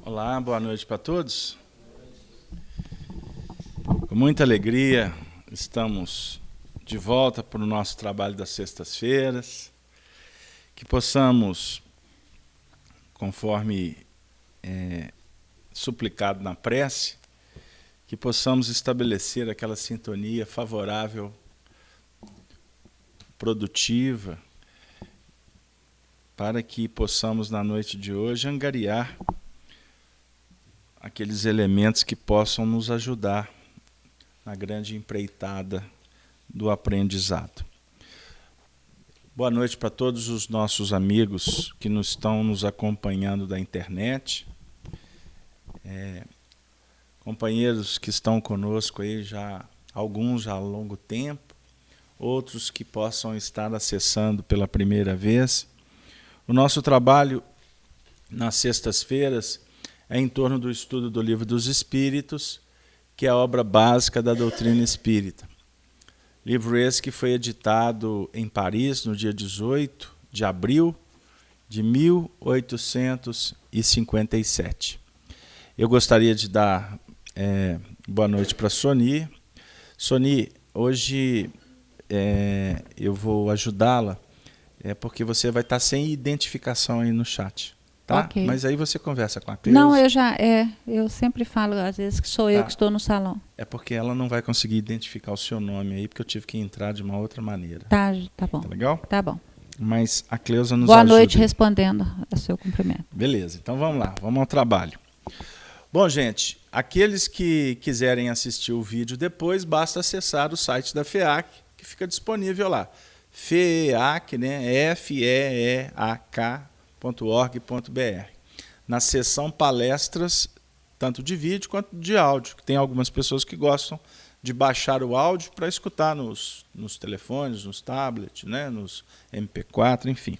Olá, boa noite para todos. Com muita alegria, estamos de volta para o nosso trabalho das sextas-feiras. Que possamos, conforme suplicado na prece, que possamos estabelecer aquela sintonia favorável, produtiva, para que possamos, na noite de hoje, angariar aqueles elementos que possam nos ajudar na grande empreitada do aprendizado. Boa noite para todos os nossos amigos que estão nos acompanhando da internet, companheiros que estão conosco aí alguns já há longo tempo, outros que possam estar acessando pela primeira vez. O nosso trabalho nas sextas-feiras é em torno do estudo do Livro dos Espíritos, que é a obra básica da doutrina espírita. Livro esse que foi editado em Paris no dia 18 de abril de 1857. Eu gostaria de dar boa noite para a Soni. Soni, hoje eu vou ajudá-la, porque você vai estar sem identificação aí no chat. Tá? Okay. Mas aí você conversa com a Cleusa. Não, eu sempre falo, às vezes, que sou eu que estou no salão. É porque ela não vai conseguir identificar o seu nome aí, porque eu tive que entrar de uma outra maneira. Tá bom. Tá legal? Tá bom. Mas a Cleusa nos ajuda. Boa noite, aí. respondendo ao seu cumprimento. Beleza, então vamos lá, vamos ao trabalho. Bom, gente, aqueles que quiserem assistir o vídeo depois, basta acessar o site da FEAC, que fica disponível lá. FEAC, né? FEEAK.org.br. Na seção palestras, tanto de vídeo quanto de áudio, que tem algumas pessoas que gostam de baixar o áudio para escutar nos telefones, nos tablets, né, nos MP4, enfim.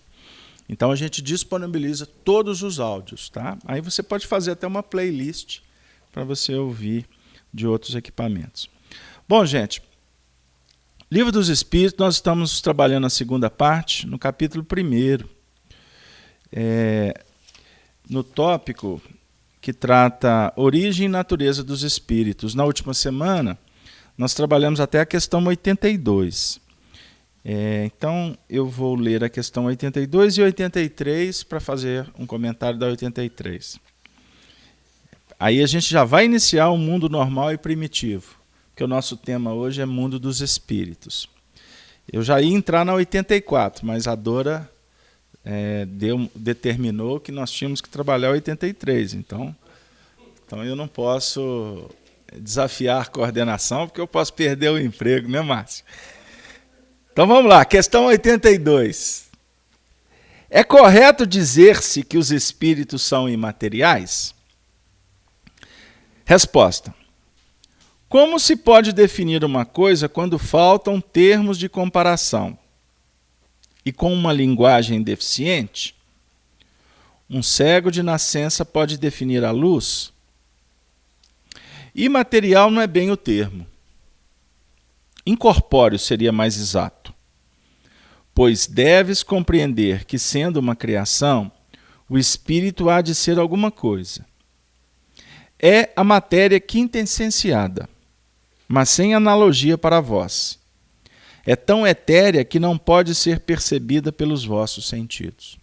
Então a gente disponibiliza todos os áudios, tá? Aí você pode fazer até uma playlist para você ouvir de outros equipamentos. Bom, gente, Livro dos Espíritos, nós estamos trabalhando a segunda parte, no capítulo 1º. No tópico que trata origem e natureza dos espíritos. Na última semana, nós trabalhamos até a questão 82. Então, eu vou ler a questão 82 e 83 para fazer um comentário da 83. Aí a gente já vai iniciar o mundo normal e primitivo, porque o nosso tema hoje é mundo dos espíritos. Eu já ia entrar na 84, mas a Dora determinou que nós tínhamos que trabalhar 83. Então eu não posso desafiar a coordenação, porque eu posso perder o emprego, né, Márcio? Então vamos lá, questão 82. É correto dizer-se que os espíritos são imateriais? Resposta. Como se pode definir uma coisa quando faltam termos de comparação? E com uma linguagem deficiente? Um cego de nascença pode definir a luz? Imaterial não é bem o termo. Incorpóreo seria mais exato. Pois deves compreender que, sendo uma criação, o espírito há de ser alguma coisa. É a matéria quintessenciada, mas sem analogia para vós. É tão etérea que não pode ser percebida pelos vossos sentidos.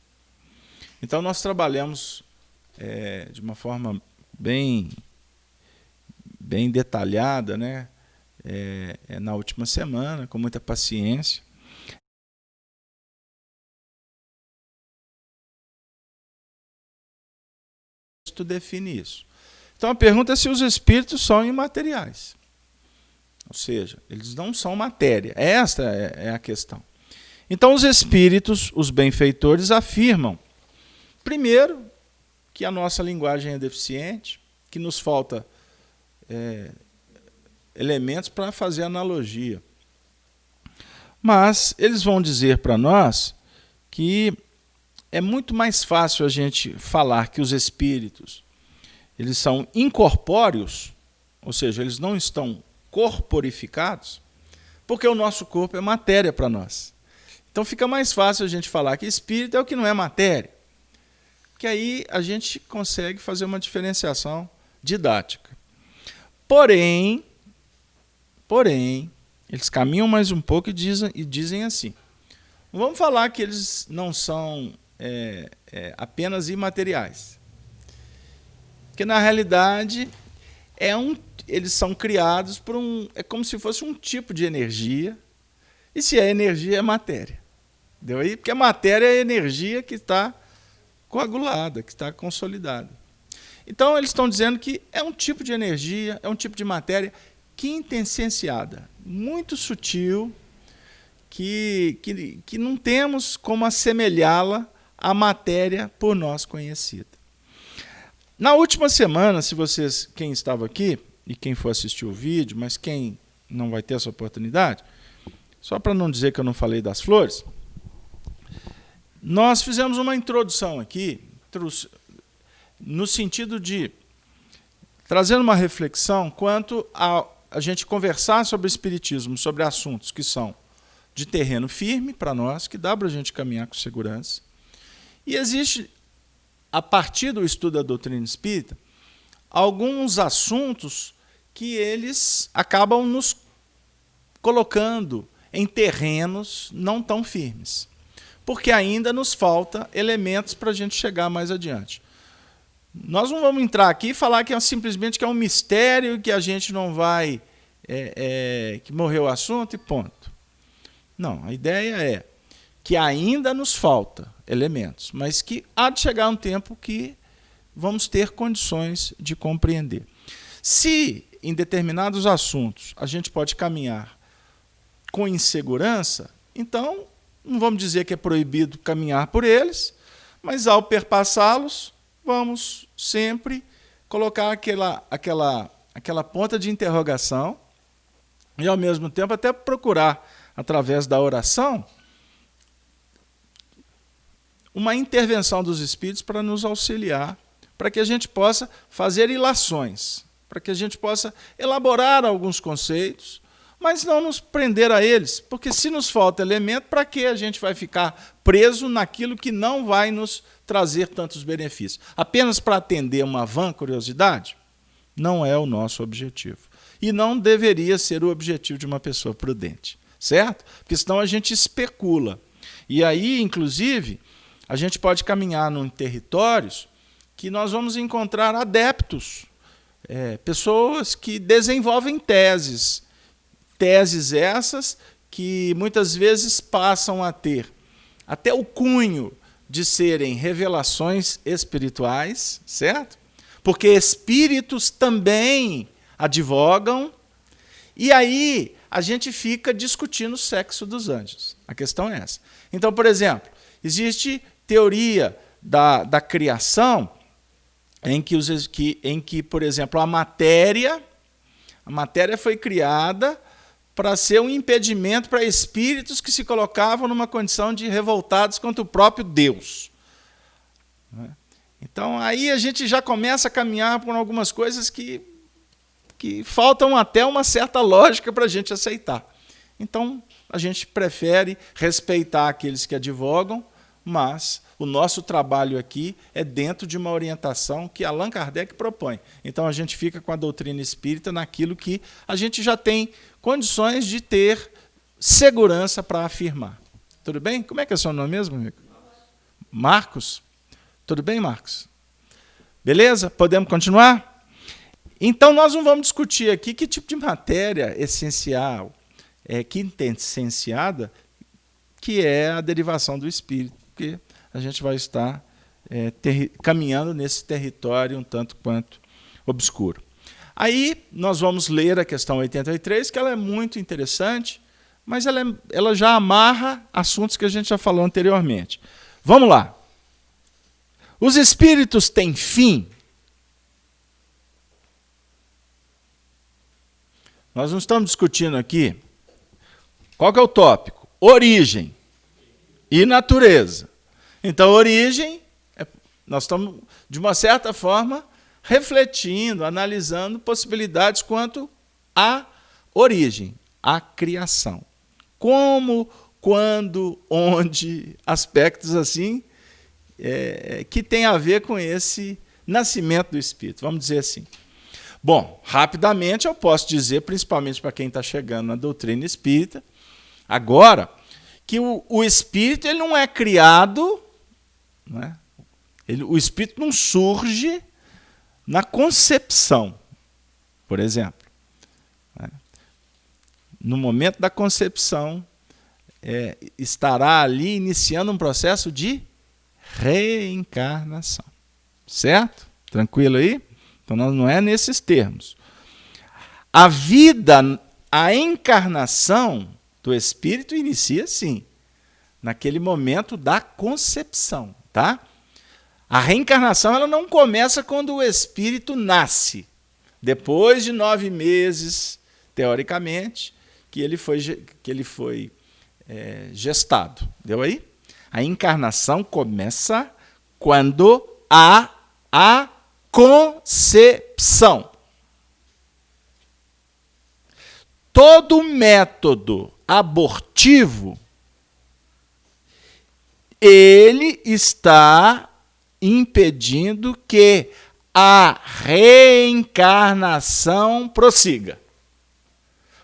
Então nós trabalhamos de uma forma bem detalhada, né? Na última semana, com muita paciência. Tu define isso. Então a pergunta é se os espíritos são imateriais. Ou seja, eles não são matéria. Esta é a questão. Então os espíritos, os benfeitores, afirmam, primeiro, que a nossa linguagem é deficiente, que nos falta elementos para fazer analogia. Mas eles vão dizer para nós que é muito mais fácil a gente falar que os espíritos eles são incorpóreos, ou seja, eles não estão corporificados, porque o nosso corpo é matéria para nós. Então fica mais fácil a gente falar que espírito é o que não é matéria. que aí a gente consegue fazer uma diferenciação didática. Porém, eles caminham mais um pouco e dizem assim, vamos falar que eles não são apenas imateriais. Porque, na realidade, eles são criados por é como se fosse um tipo de energia, e se é energia, é matéria. Entendeu aí? Porque a matéria é a energia que está coagulada, que está consolidada. Então, eles estão dizendo que é um tipo de energia, é um tipo de matéria quintessenciada, muito sutil, que não temos como assemelhá-la à matéria por nós conhecida. Na última semana, quem estava aqui, e quem for assistir o vídeo, mas quem não vai ter essa oportunidade, só para não dizer que eu não falei das flores, nós fizemos uma introdução aqui, no sentido de trazer uma reflexão quanto a gente conversar sobre o espiritismo, sobre assuntos que são de terreno firme para nós, que dá para a gente caminhar com segurança. E existe, a partir do estudo da doutrina espírita, alguns assuntos que eles acabam nos colocando em terrenos não tão firmes, porque ainda nos falta elementos para a gente chegar mais adiante. Nós não vamos entrar aqui e falar que simplesmente que é um mistério, que a gente não vai, que morreu o assunto e ponto. Não, a ideia é que ainda nos falta elementos, mas que há de chegar um tempo que vamos ter condições de compreender. Se em determinados assuntos a gente pode caminhar com insegurança, então não vamos dizer que é proibido caminhar por eles, mas ao perpassá-los, vamos sempre colocar aquela ponta de interrogação e, ao mesmo tempo, até procurar, através da oração, uma intervenção dos espíritos para nos auxiliar, para que a gente possa fazer ilações, para que a gente possa elaborar alguns conceitos, mas não nos prender a eles, porque se nos falta elemento, para que a gente vai ficar preso naquilo que não vai nos trazer tantos benefícios? Apenas para atender uma vã curiosidade? Não é o nosso objetivo. E não deveria ser o objetivo de uma pessoa prudente, certo? Porque senão a gente especula. E aí, inclusive, a gente pode caminhar em territórios que nós vamos encontrar adeptos, pessoas que desenvolvem teses essas que muitas vezes passam a ter até o cunho de serem revelações espirituais, certo? Porque espíritos também advogam, e aí a gente fica discutindo o sexo dos anjos. A questão é essa. Então, por exemplo, existe teoria da criação em que, por exemplo, a matéria foi criada para ser um impedimento para espíritos que se colocavam numa condição de revoltados contra o próprio Deus. Então, aí a gente já começa a caminhar por algumas coisas que faltam até uma certa lógica para a gente aceitar. Então, a gente prefere respeitar aqueles que advogam, mas o nosso trabalho aqui é dentro de uma orientação que Allan Kardec propõe. Então, a gente fica com a doutrina espírita naquilo que a gente já tem condições de ter segurança para afirmar. Tudo bem? Como é que é o seu nome mesmo, amigo? Marcos? Tudo bem, Marcos? Beleza? Podemos continuar? Então, nós não vamos discutir aqui que tipo de matéria essencial, quintessenciada, que é a derivação do espírito, porque a gente vai estar caminhando nesse território um tanto quanto obscuro. Aí nós vamos ler a questão 83, que ela é muito interessante, mas ela já amarra assuntos que a gente já falou anteriormente. Vamos lá. Os espíritos têm fim? Nós não estamos discutindo aqui qual que é o tópico? Origem e natureza. Então, origem, nós estamos, de uma certa forma, refletindo, analisando possibilidades quanto à origem, à criação. Como, quando, onde, aspectos assim que tem a ver com esse nascimento do Espírito, vamos dizer assim. Bom, rapidamente eu posso dizer, principalmente para quem está chegando na doutrina espírita, agora, que o Espírito ele não é criado, né? O Espírito não surge na concepção, por exemplo. No momento da concepção, estará ali iniciando um processo de reencarnação. Certo? Tranquilo aí? Então não é nesses termos. A vida, a encarnação do Espírito inicia sim, naquele momento da concepção. Tá? A reencarnação ela não começa quando o Espírito nasce. Depois de 9 meses, teoricamente, que ele foi gestado. Deu aí? A encarnação começa quando há a concepção. Todo método abortivo, ele está impedindo que a reencarnação prossiga.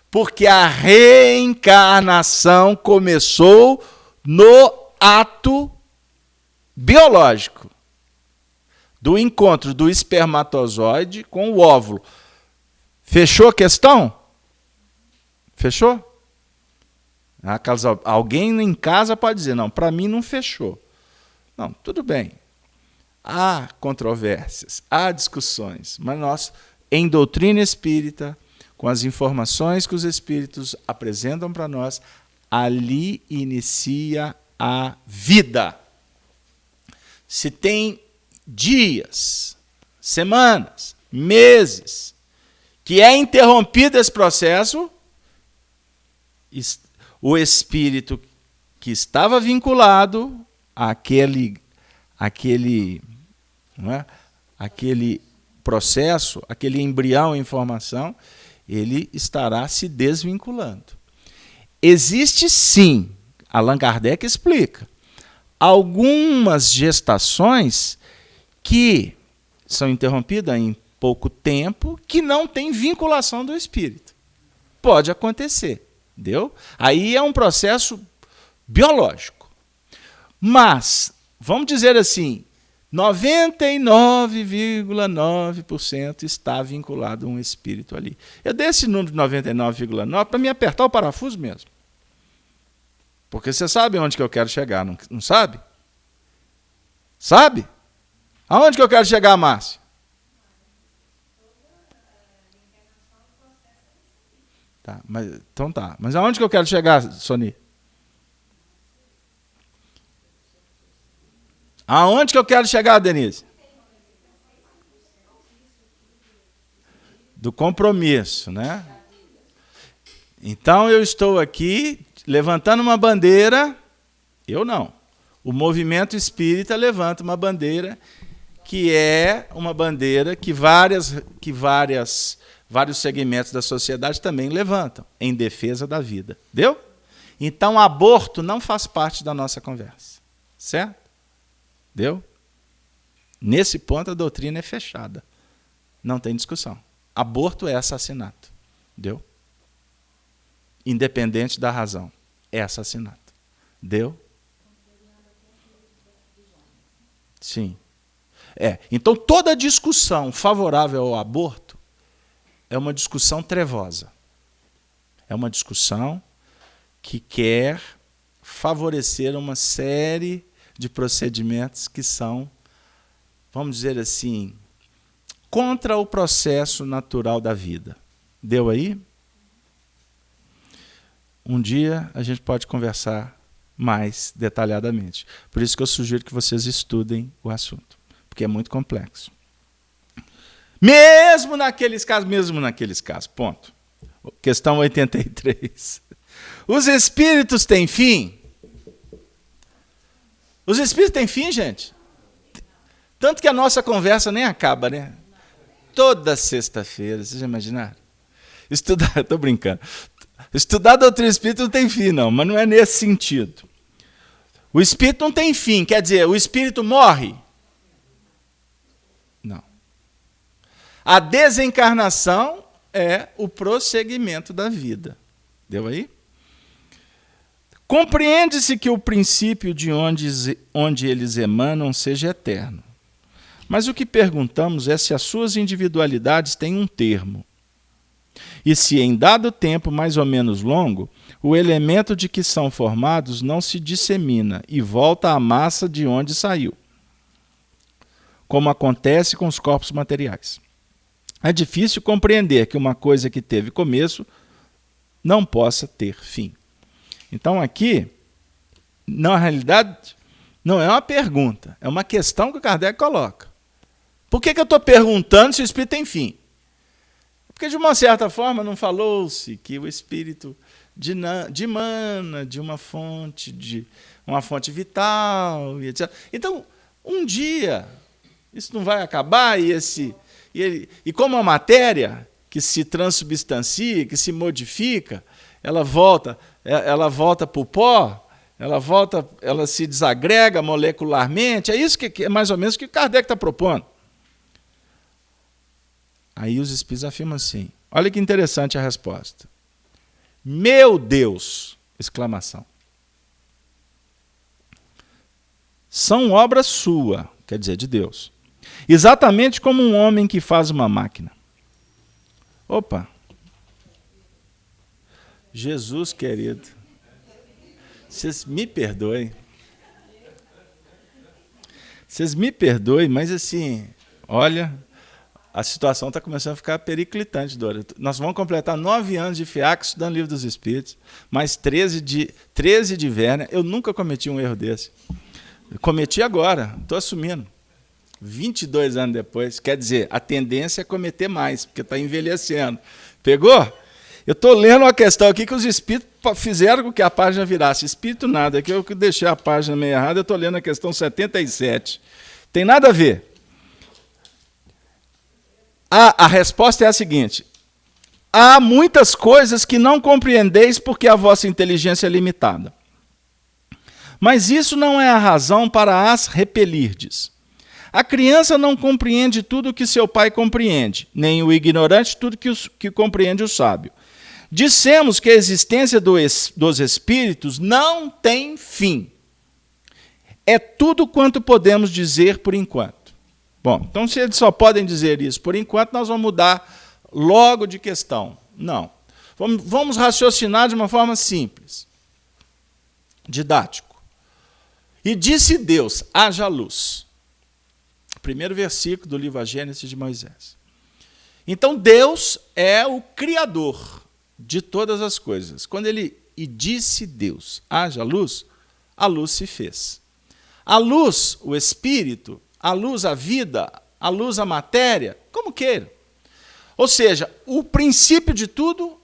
Porque a reencarnação começou no ato biológico do encontro do espermatozoide com o óvulo. Fechou a questão? Fechou? Alguém em casa pode dizer, não, para mim não fechou. Não, tudo bem. Há controvérsias, há discussões, mas nós, em doutrina espírita, com as informações que os espíritos apresentam para nós, ali inicia a vida. Se tem dias, semanas, meses, que é interrompido esse processo, o espírito que estava vinculado àquele processo, aquele embrião em formação, ele estará se desvinculando. Existe sim, Allan Kardec explica, algumas gestações que são interrompidas em pouco tempo, que não tem vinculação do espírito. Pode acontecer, entendeu? Aí é um processo biológico. Mas, vamos dizer assim, 99,9% está vinculado a um espírito ali. Eu dei esse número de 99,9% para me apertar o parafuso mesmo. Porque você sabe onde que eu quero chegar, não sabe? Sabe? Aonde que eu quero chegar, Márcio? Tá, então tá. Mas aonde que eu quero chegar, Sony? Aonde que eu quero chegar, Denise? Do compromisso, né? Então eu estou aqui levantando uma bandeira, eu não. O movimento espírita levanta uma bandeira que é uma bandeira que vários segmentos da sociedade também levantam, em defesa da vida. Deu? Então, aborto não faz parte da nossa conversa. Certo? Deu? Nesse ponto, a doutrina é fechada. Não tem discussão. Aborto é assassinato. Deu? Independente da razão. É assassinato. Deu? Sim. Então, toda discussão favorável ao aborto é uma discussão trevosa. É uma discussão que quer favorecer uma série de procedimentos que são, vamos dizer assim, contra o processo natural da vida. Deu aí? Um dia a gente pode conversar mais detalhadamente. Por isso que eu sugiro que vocês estudem o assunto, porque é muito complexo. Mesmo naqueles casos, ponto. Questão 83. Os espíritos têm fim? Os espíritos têm fim, gente? Tanto que a nossa conversa nem acaba, né? Toda sexta-feira, vocês já imaginaram? Estou brincando. Estudar a doutrina espírita não tem fim, não, mas não é nesse sentido. O espírito não tem fim, quer dizer, o espírito morre? Não. A desencarnação é o prosseguimento da vida. Deu aí? Compreende-se que o princípio de onde eles emanam seja eterno. Mas o que perguntamos é se as suas individualidades têm um termo. E se em dado tempo mais ou menos longo, o elemento de que são formados não se dissemina e volta à massa de onde saiu, como acontece com os corpos materiais. É difícil compreender que uma coisa que teve começo não possa ter fim. Então aqui, na realidade, não é uma pergunta, é uma questão que o Kardec coloca. Por que eu estou perguntando se o espírito tem fim? Porque, de uma certa forma, não falou-se que o espírito dimana de uma fonte vital, e etc. Então, um dia, isso não vai acabar, e como a matéria que se transubstancia, que se modifica, ela volta para o pó, ela se desagrega molecularmente, é isso que é mais ou menos o que Kardec está propondo. Aí os espíritos afirmam assim, olha que interessante a resposta. Meu Deus! Exclamação. São obra sua, quer dizer, de Deus. Exatamente como um homem que faz uma máquina. Opa! Jesus querido, vocês me perdoem. Vocês me perdoem, mas assim, olha, a situação está começando a ficar periclitante, Dora. Nós vamos completar 9 anos de FIAC estudando o Livro dos Espíritos, mais 13 de Werner. Eu nunca cometi um erro desse. Eu cometi agora, estou assumindo. 22 anos depois. Quer dizer, a tendência é cometer mais, porque está envelhecendo. Pegou? Eu estou lendo uma questão aqui que os espíritos fizeram com que a página virasse. Espírito nada, aqui eu deixei a página meio errada, eu estou lendo a questão 77. Tem nada a ver. A resposta é a seguinte: há muitas coisas que não compreendeis porque a vossa inteligência é limitada. Mas isso não é a razão para as repelirdes. A criança não compreende tudo o que seu pai compreende, nem o ignorante tudo que compreende o sábio. Dissemos que a existência dos espíritos não tem fim. É tudo quanto podemos dizer por enquanto. Bom, então se eles só podem dizer isso por enquanto, nós vamos mudar logo de questão. Não. Vamos raciocinar de uma forma simples, didático. E disse Deus, haja luz. Primeiro versículo do livro A Gênesis de Moisés. Então Deus é o Criador de todas as coisas. Quando ele disse Deus, haja luz, a luz se fez. A luz, o Espírito, a luz, a vida, a luz, a matéria, como queira. Ou seja, o princípio de tudo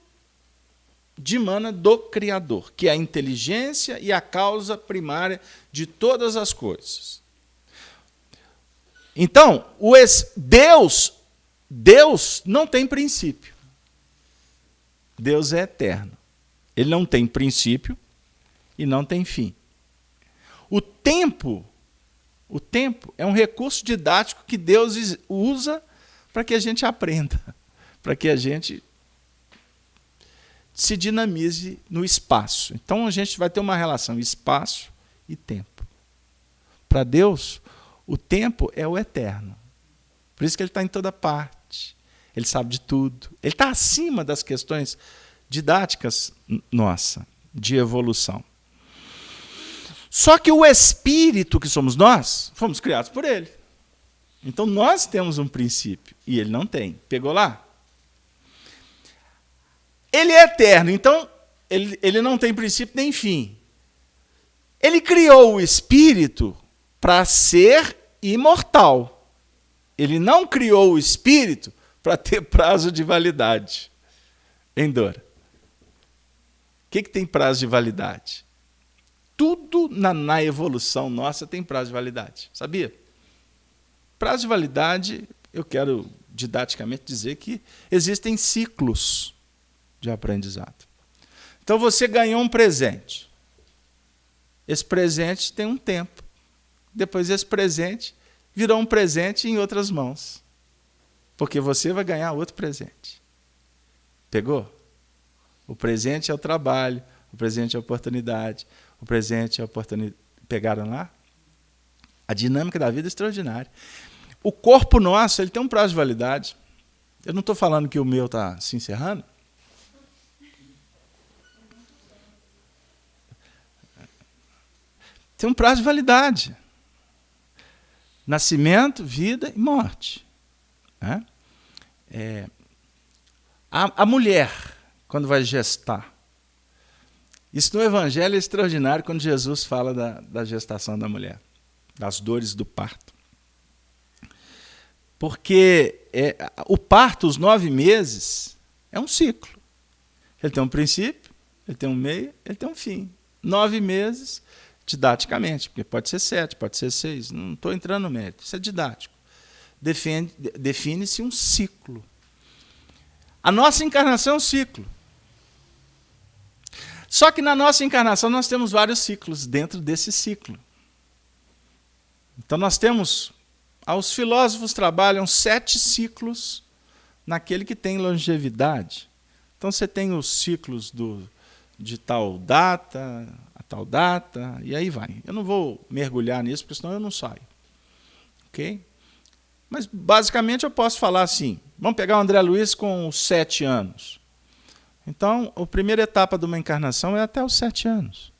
dimana do Criador, que é a inteligência e a causa primária de todas as coisas. Então, Deus não tem princípio. Deus é eterno. Ele não tem princípio e não tem fim. O tempo é um recurso didático que Deus usa para que a gente aprenda, para que a gente se dinamize no espaço. Então a gente vai ter uma relação espaço e tempo. Para Deus, o tempo é o eterno. Por isso que ele está em toda parte. Ele sabe de tudo. Ele está acima das questões didáticas nossa, de evolução. Só que o espírito que somos nós, fomos criados por ele. Então nós temos um princípio e ele não tem. Pegou lá? Ele é eterno, então ele não tem princípio nem fim. Ele criou o espírito para ser imortal. Ele não criou o espírito para ter prazo de validade. Hein, Dora? O que tem prazo de validade? Tudo na evolução nossa tem prazo de validade. Sabia? Prazo de validade, eu quero didaticamente dizer que existem ciclos de. de aprendizado. Então você ganhou um presente. esse presente tem um tempo. Depois esse presente virou um presente em outras mãos. Porque você vai ganhar outro presente. Pegou? O presente é o trabalho, o presente é a oportunidade, o presente é a oportunidade. Pegaram lá? A dinâmica da vida é extraordinária. O corpo nosso, ele tem um prazo de validade. Eu não estou falando que o meu está se encerrando. Tem um prazo de validade. Nascimento, vida e morte. A mulher, quando vai gestar, isso no Evangelho é extraordinário quando Jesus fala da gestação da mulher, das dores do parto. Porque o parto, os 9 meses, é um ciclo. Ele tem um princípio, ele tem um meio, ele tem um fim. 9 meses, didaticamente, porque pode ser 7, pode ser 6, não estou entrando no mérito, isso é didático. Define-se um ciclo. A nossa encarnação é um ciclo. Só que na nossa encarnação nós temos vários ciclos dentro desse ciclo. Então nós temos, os filósofos trabalham 7 ciclos naquele que tem longevidade. Então você tem os ciclos de tal data, a tal data, e aí vai. Eu não vou mergulhar nisso, porque senão eu não saio. Ok? Mas basicamente eu posso falar assim, vamos pegar o André Luiz com 7 anos. Então, a primeira etapa de uma encarnação é até os 7 anos.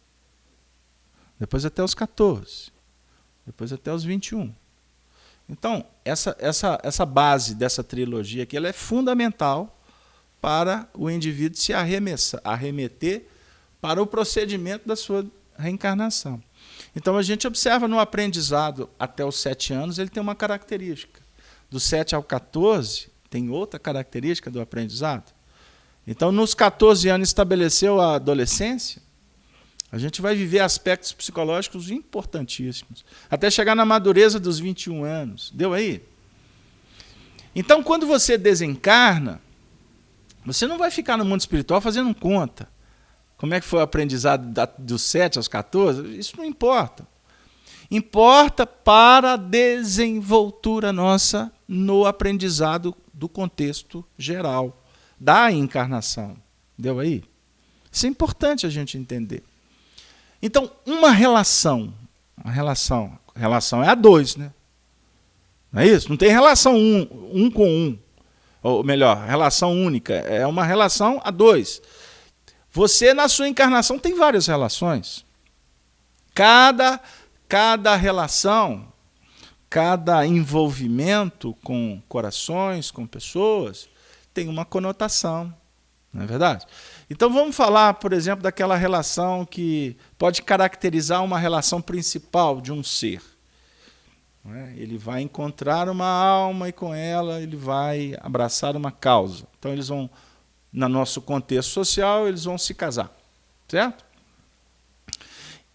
Depois até os 14. Depois até os 21. Então, essa base dessa trilogia aqui, ela é fundamental para o indivíduo se arremeter para o procedimento da sua reencarnação. Então, a gente observa no aprendizado até os 7 anos, ele tem uma característica. Do 7 ao 14, tem outra característica do aprendizado. Então, nos 14 anos estabeleceu a adolescência, a gente vai viver aspectos psicológicos importantíssimos, até chegar na madureza dos 21 anos. Deu aí? Então, quando você desencarna, você não vai ficar no mundo espiritual fazendo conta. Como é que foi o aprendizado dos 7 aos 14? Isso não importa. Importa para a desenvoltura nossa no aprendizado do contexto geral, da encarnação. Deu aí? Isso é importante a gente entender. Então, uma relação é a 2, né? Não é isso? Não tem relação um com um. Ou melhor, relação única. É uma relação a 2. Você, na sua encarnação, tem várias relações. Cada relação, cada envolvimento com corações, com pessoas, tem uma conotação, não é verdade? Então vamos falar, por exemplo, daquela relação que pode caracterizar uma relação principal de um ser. Não é? Ele vai encontrar uma alma e com ela ele vai abraçar uma causa. Então eles vão, no nosso contexto social, eles vão se casar, certo?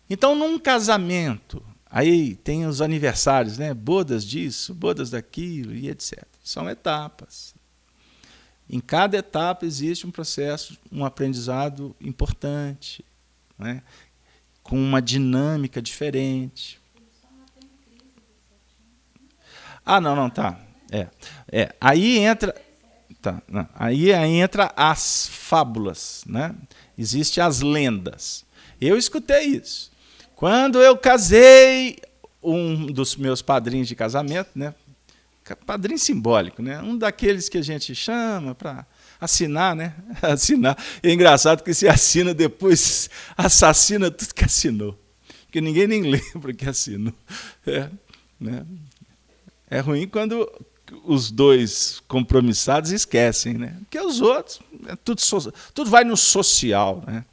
Então num casamento, aí tem os aniversários, né? Bodas disso, bodas daquilo e etc. São etapas. Em cada etapa existe um processo, um aprendizado importante, né? Com uma dinâmica diferente. Não, tá. Aí entra, tá, não. Aí entra as fábulas, né? Existem as lendas. Eu escutei isso. Quando eu casei, um dos meus padrinhos de casamento, né? Padrinho simbólico, né? Um daqueles que a gente chama para assinar, né? Assinar. É engraçado que se assina depois, assassina tudo que assinou. Porque ninguém nem lembra que assinou. Né? É ruim quando os dois compromissados esquecem, né? Porque os outros, tudo vai no social, né?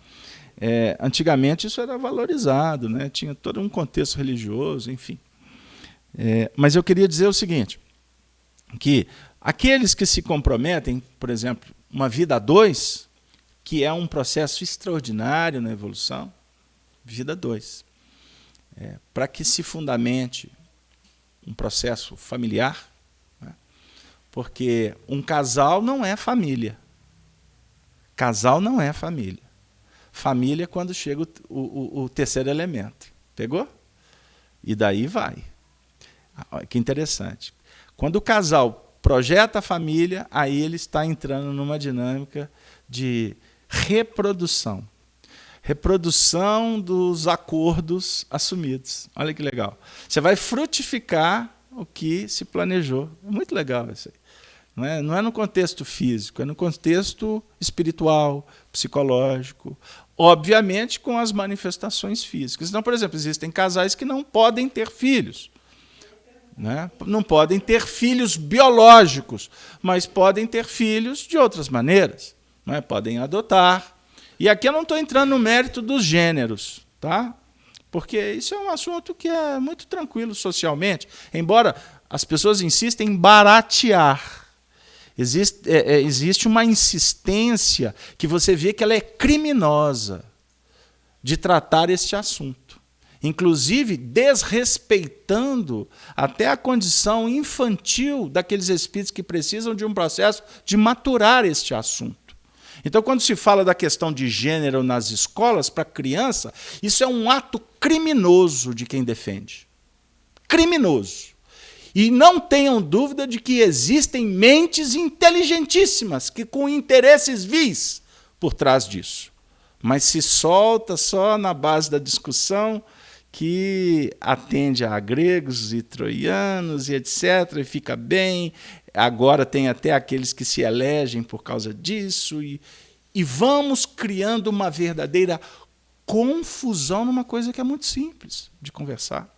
Antigamente isso era valorizado, né? Tinha todo um contexto religioso, enfim. Mas eu queria dizer o seguinte, que aqueles que se comprometem, por exemplo, uma vida a 2, que é um processo extraordinário na evolução, vida a 2, para que se fundamente um processo familiar, né? Porque um casal não é família. Casal não é família. família quando chega o terceiro elemento. Pegou? E daí vai. Que interessante. Quando o casal projeta a família, aí ele está entrando numa dinâmica de reprodução. Reprodução dos acordos assumidos. Olha que legal. Você vai frutificar o que se planejou. É muito legal isso aí. Não é no contexto físico, é no contexto espiritual, psicológico, obviamente com as manifestações físicas. Então, por exemplo, existem casais que não podem ter filhos. Né? Não podem ter filhos biológicos, mas podem ter filhos de outras maneiras. Né? Podem adotar. E aqui eu não estou entrando no mérito dos gêneros, tá? Porque isso é um assunto que é muito tranquilo socialmente, embora as pessoas insistem em baratear. Existe uma insistência que você vê que ela é criminosa de tratar este assunto. Inclusive desrespeitando até a condição infantil daqueles espíritos que precisam de um processo de maturar este assunto. Então, quando se fala da questão de gênero nas escolas para criança, isso é um ato criminoso de quem defende. Criminoso. E não tenham dúvida de que existem mentes inteligentíssimas que com interesses vis por trás disso. Mas se solta só na base da discussão que atende a gregos e troianos e etc. E fica bem. Agora tem até aqueles que se elegem por causa disso. E vamos criando uma verdadeira confusão numa coisa que é muito simples de conversar.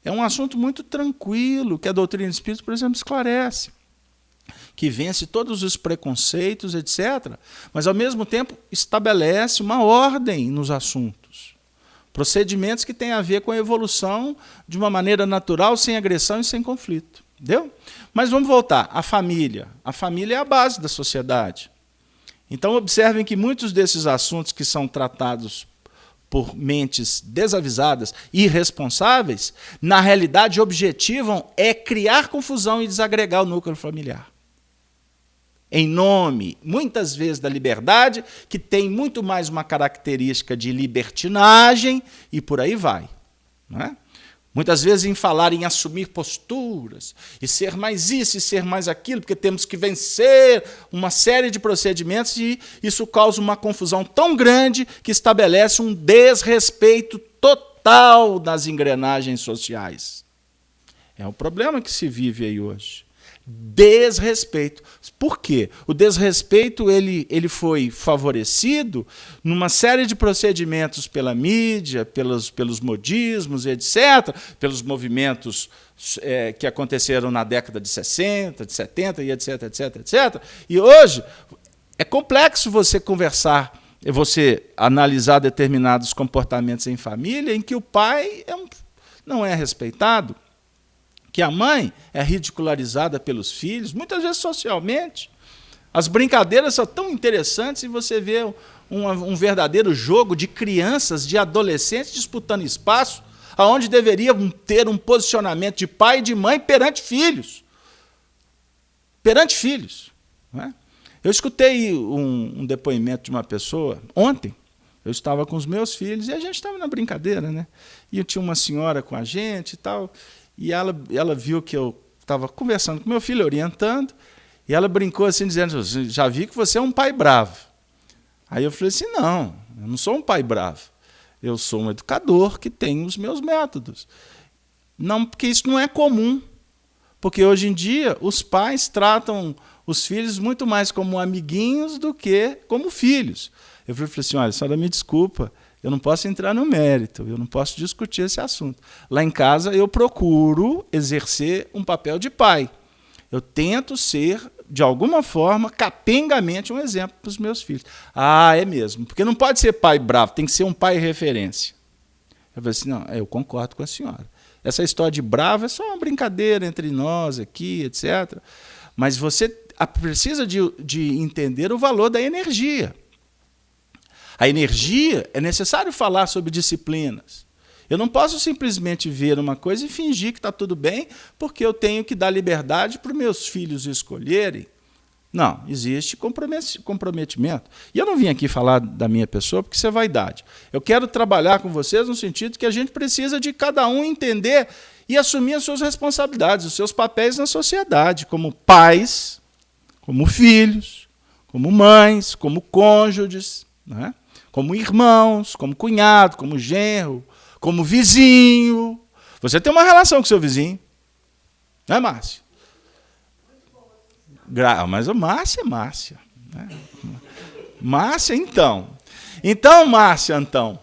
É um assunto muito tranquilo, que a doutrina espírita, por exemplo, esclarece, que vence todos os preconceitos, etc., mas, ao mesmo tempo, estabelece uma ordem nos assuntos. Procedimentos que têm a ver com a evolução de uma maneira natural, sem agressão e sem conflito. Entendeu? Mas vamos voltar. A família. A família é a base da sociedade. Então, observem que muitos desses assuntos que são tratados por mentes desavisadas e irresponsáveis, na realidade objetivam é criar confusão e desagregar o núcleo familiar. Em nome, muitas vezes, da liberdade, que tem muito mais uma característica de libertinagem e por aí vai. Não é? Muitas vezes em falar em assumir posturas, e ser mais isso e ser mais aquilo, porque temos que vencer uma série de procedimentos, e isso causa uma confusão tão grande que estabelece um desrespeito total das engrenagens sociais. É o problema que se vive aí hoje. Desrespeito. Por quê? O desrespeito ele foi favorecido numa série de procedimentos pela mídia, pelos modismos, etc., pelos movimentos que aconteceram na década de 60, de 70, e etc., etc., etc. E hoje é complexo você conversar, você analisar determinados comportamentos em família em que o pai não é respeitado, que a mãe é ridicularizada pelos filhos, muitas vezes socialmente. As brincadeiras são tão interessantes e você vê um verdadeiro jogo de crianças, de adolescentes disputando espaço, onde deveriam ter um posicionamento de pai e de mãe perante filhos. Perante filhos. Não é? Eu escutei um depoimento de uma pessoa ontem. Eu estava com os meus filhos e a gente estava na brincadeira, né? E tinha uma senhora com a gente e tal. E ela viu que eu estava conversando com meu filho, orientando, e ela brincou assim, dizendo, já vi que você é um pai bravo. Aí eu falei assim, não, eu não sou um pai bravo. Eu sou um educador que tem os meus métodos. Não, porque isso não é comum. Porque hoje em dia os pais tratam os filhos muito mais como amiguinhos do que como filhos. Eu falei assim, olha, a senhora me desculpa, eu não posso entrar no mérito, eu não posso discutir esse assunto. Lá em casa eu procuro exercer um papel de pai. Eu tento ser, de alguma forma, capengamente um exemplo para os meus filhos. Ah, é mesmo, porque não pode ser pai bravo, tem que ser um pai referência. Eu falei assim, não, eu concordo com a senhora. Essa história de bravo é só uma brincadeira entre nós aqui, etc. Mas você precisa de entender o valor da energia. A energia, é necessário falar sobre disciplinas. Eu não posso simplesmente ver uma coisa e fingir que está tudo bem, porque eu tenho que dar liberdade para os meus filhos escolherem Não, existe comprometimento. E eu não vim aqui falar da minha pessoa porque isso é vaidade. Eu quero trabalhar com vocês no sentido que a gente precisa de cada um entender e assumir as suas responsabilidades, os seus papéis na sociedade, como pais, como filhos, como mães, como cônjuges, né? Como irmãos, como cunhado, como genro, como vizinho. Você tem uma relação com seu vizinho, não é, Márcio? Mas a Márcia é Márcia. Né? Márcia, então. Então, Márcia, então.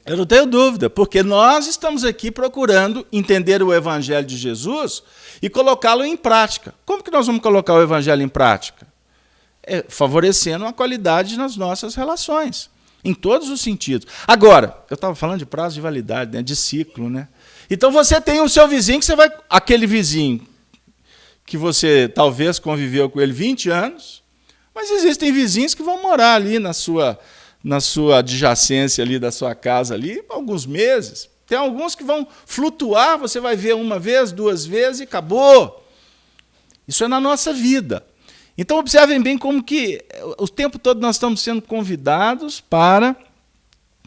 Eu não tenho dúvida, porque nós estamos aqui procurando entender o Evangelho de Jesus e colocá-lo em prática. Como que nós vamos colocar o Evangelho em prática? Favorecendo a qualidade nas nossas relações, em todos os sentidos. Agora, eu estava falando de prazo de validade, né, de ciclo, né? Então você tem o seu vizinho que você vai... Aquele vizinho que você talvez conviveu com ele 20 anos, mas existem vizinhos que vão morar ali na sua adjacência ali da sua casa ali, alguns meses. Tem alguns que vão flutuar, você vai ver uma vez, 2 vezes e acabou. Isso é na nossa vida. Então observem bem como que o tempo todo nós estamos sendo convidados para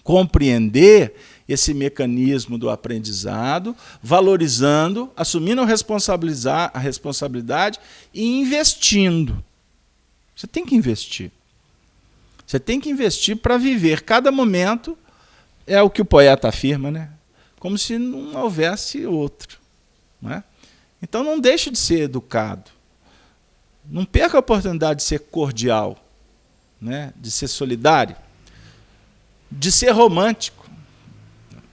compreender esse mecanismo do aprendizado, valorizando, assumindo a responsabilidade e investindo. Você tem que investir. Você tem que investir para viver cada momento, é o que o poeta afirma, né? Como se não houvesse outro. Não é? Então não deixe de ser educado. Não perca a oportunidade de ser cordial, né? De ser solidário, de ser romântico.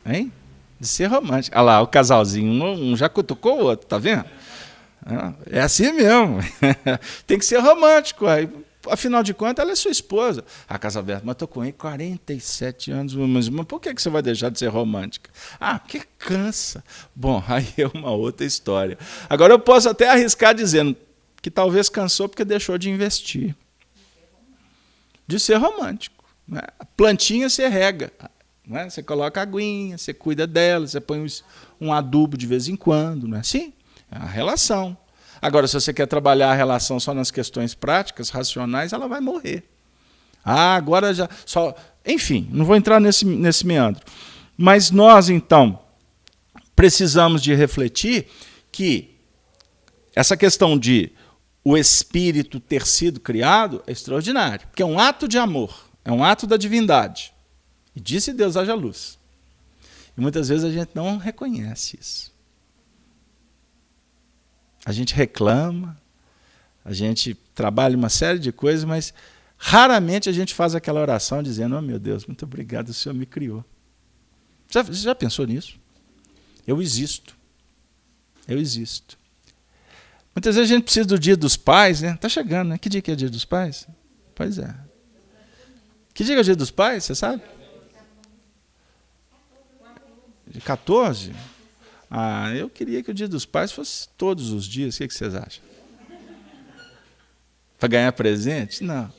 Hein? De ser romântico. Olha lá, o casalzinho, um já cutucou o outro, tá vendo? É assim mesmo. Tem que ser romântico. Aí, afinal de contas, ela é sua esposa. Ah, Casalberto, mas estou com ele 47 anos, mas por que você vai deixar de ser romântica? Ah, porque cansa. Bom, aí é uma outra história. Agora eu posso até arriscar dizendo que talvez cansou porque deixou de investir. De ser romântico. Né? A plantinha você rega. Né? Você coloca a aguinha, você cuida dela, você põe um adubo de vez em quando. Não é assim? É a relação. Agora, se você quer trabalhar a relação só nas questões práticas, racionais, ela vai morrer. Ah, agora já... Enfim, não vou entrar nesse meandro. Mas nós, então, precisamos de refletir que essa questão de o Espírito ter sido criado é extraordinário, porque é um ato de amor, é um ato da divindade. E disse Deus, haja luz. E muitas vezes a gente não reconhece isso. A gente reclama, a gente trabalha uma série de coisas, mas raramente a gente faz aquela oração dizendo, oh meu Deus, muito obrigado, o Senhor me criou. Você já pensou nisso? Eu existo. Eu existo. Muitas vezes a gente precisa do Dia dos Pais, né? Está chegando, né? Que dia que é o Dia dos Pais? Pois é. Que dia que é o Dia dos Pais, você sabe? De 14? Ah, eu queria que o Dia dos Pais fosse todos os dias. O que vocês acham? Para ganhar presente? Não.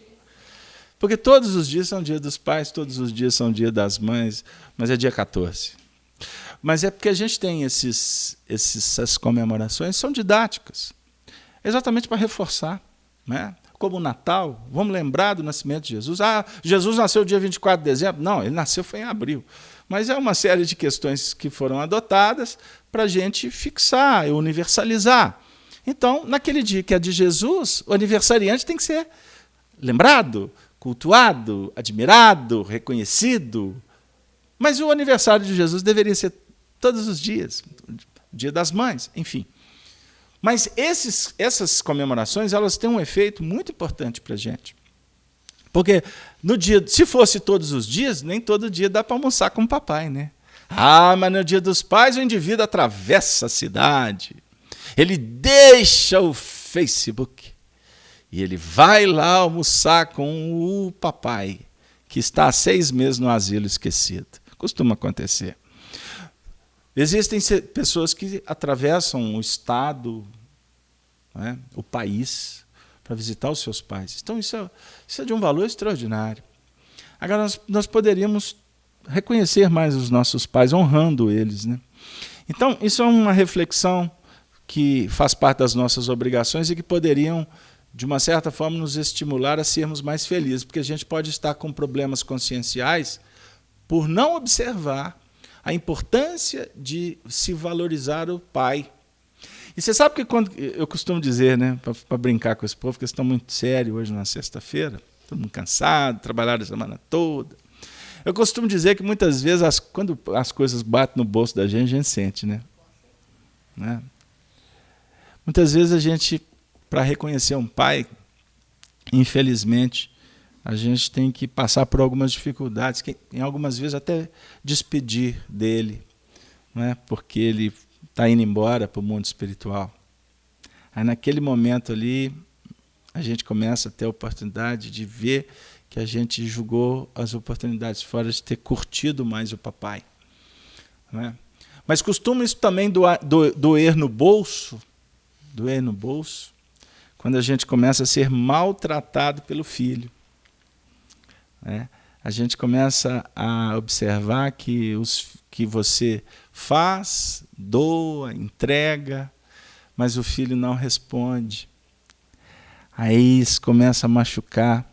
Porque todos os dias são Dia dos Pais, todos os dias são Dia das Mães, mas é dia 14. Mas é porque a gente tem essas comemorações, são didáticas. Exatamente para reforçar. Né? Como o Natal, vamos lembrar do nascimento de Jesus. Ah, Jesus nasceu dia 24 de dezembro. Não, ele nasceu foi em abril. Mas é uma série de questões que foram adotadas para a gente fixar e universalizar. Então, naquele dia que é de Jesus, o aniversariante tem que ser lembrado, cultuado, admirado, reconhecido. Mas o aniversário de Jesus deveria ser todos os dias, Dia das Mães, enfim. Mas essas comemorações, elas têm um efeito muito importante para a gente. Porque no dia, se fosse todos os dias, nem todo dia dá para almoçar com o papai, né? Ah, mas no Dia dos Pais o indivíduo atravessa a cidade, ele deixa o Facebook e ele vai lá almoçar com o papai, que está há 6 meses no asilo esquecido. Costuma acontecer. Existem pessoas que atravessam o estado, né, o país, para visitar os seus pais. Então, isso é de um valor extraordinário. Agora, nós poderíamos reconhecer mais os nossos pais, honrando eles. Né? Então, isso é uma reflexão que faz parte das nossas obrigações e que poderiam de uma certa forma, nos estimular a sermos mais felizes, porque a gente pode estar com problemas conscienciais por não observar a importância de se valorizar o pai. E você sabe que quando eu costumo dizer, né, para brincar com esse povo, que eles estão muito sérios hoje na sexta-feira, todo mundo cansado, trabalharam a semana toda. Eu costumo dizer que muitas vezes, quando as coisas batem no bolso da gente, a gente sente, né? Muitas vezes a gente, para reconhecer um pai, infelizmente, a gente tem que passar por algumas dificuldades, que em algumas vezes até despedir dele, né? Porque ele está indo embora para o mundo espiritual. Aí naquele momento ali, a gente começa a ter a oportunidade de ver que a gente jogou as oportunidades fora de ter curtido mais o papai. Né? Mas costuma isso também doer no bolso, quando a gente começa a ser maltratado pelo filho. Né? A gente começa a observar que que você faz, doa, entrega, mas o filho não responde. Aí isso começa a machucar.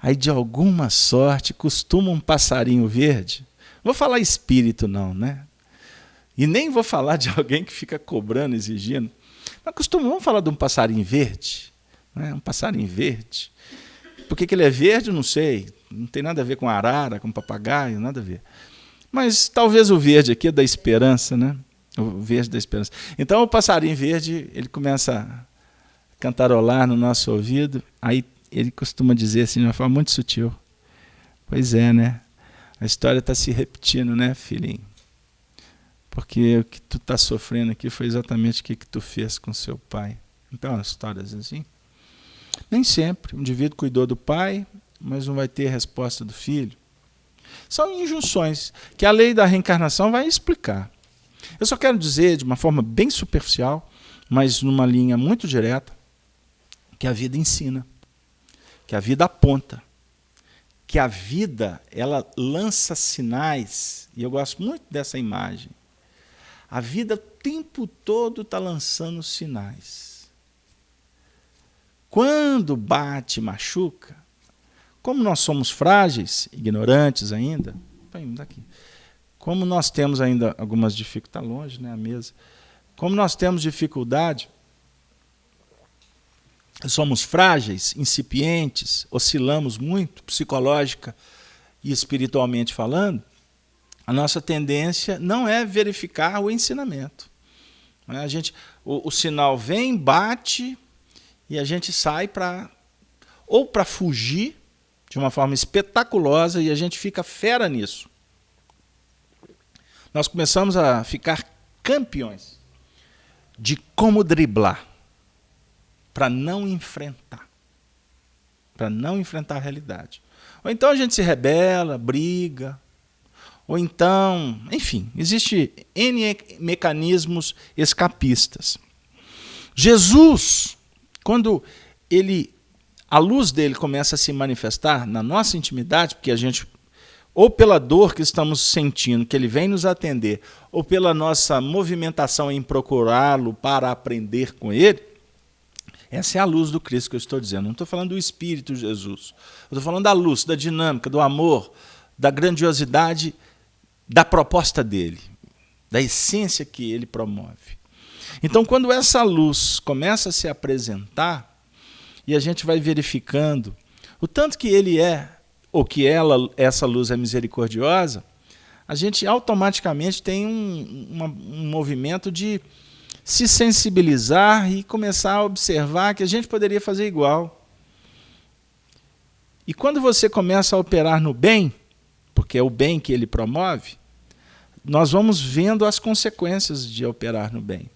Aí, de alguma sorte, costuma um passarinho verde. Vou falar espírito não, né? E nem vou falar de alguém que fica cobrando, exigindo. Mas vamos falar de um passarinho verde. Né? Um passarinho verde. Por que ele é verde, eu não sei. Não tem nada a ver com arara, com papagaio, nada a ver. Mas talvez o verde aqui é da esperança, né? O verde da esperança. Então o passarinho verde, ele começa a cantarolar no nosso ouvido, aí ele costuma dizer assim, de uma forma muito sutil: pois é, né? A história está se repetindo, né, filhinho? Porque o que tu está sofrendo aqui foi exatamente o que tu fez com seu pai. Então, as histórias assim. Nem sempre. O indivíduo cuidou do pai, mas não vai ter a resposta do filho. São injunções que a lei da reencarnação vai explicar. Eu só quero dizer, de uma forma bem superficial, mas numa linha muito direta, que a vida ensina, que a vida aponta, que a vida ela lança sinais, e eu gosto muito dessa imagem. A vida o tempo todo está lançando sinais. Quando bate e machuca, como nós somos frágeis, ignorantes ainda, como nós temos ainda algumas dificuldades, está longe, né, a mesa, como nós temos dificuldade, somos frágeis, incipientes, oscilamos muito, psicológica e espiritualmente falando, a nossa tendência não é verificar o ensinamento. O sinal vem, bate, e a gente sai para fugir de uma forma espetaculosa, e a gente fica fera nisso. Nós começamos a ficar campeões de como driblar para não enfrentar a realidade. Ou então a gente se rebela, briga, ou então, enfim, existe N mecanismos escapistas. Jesus, quando a luz dele começa a se manifestar na nossa intimidade, porque a gente, ou pela dor que estamos sentindo, que ele vem nos atender, ou pela nossa movimentação em procurá-lo para aprender com ele, essa é a luz do Cristo que eu estou dizendo. Não estou falando do Espírito Jesus. Eu estou falando da luz, da dinâmica, do amor, da grandiosidade da proposta dele, da essência que ele promove. Então, quando essa luz começa a se apresentar, e a gente vai verificando o tanto que ele é, ou que essa luz é misericordiosa, a gente automaticamente tem um movimento de se sensibilizar e começar a observar que a gente poderia fazer igual. E quando você começa a operar no bem, porque é o bem que ele promove, nós vamos vendo as consequências de operar no bem.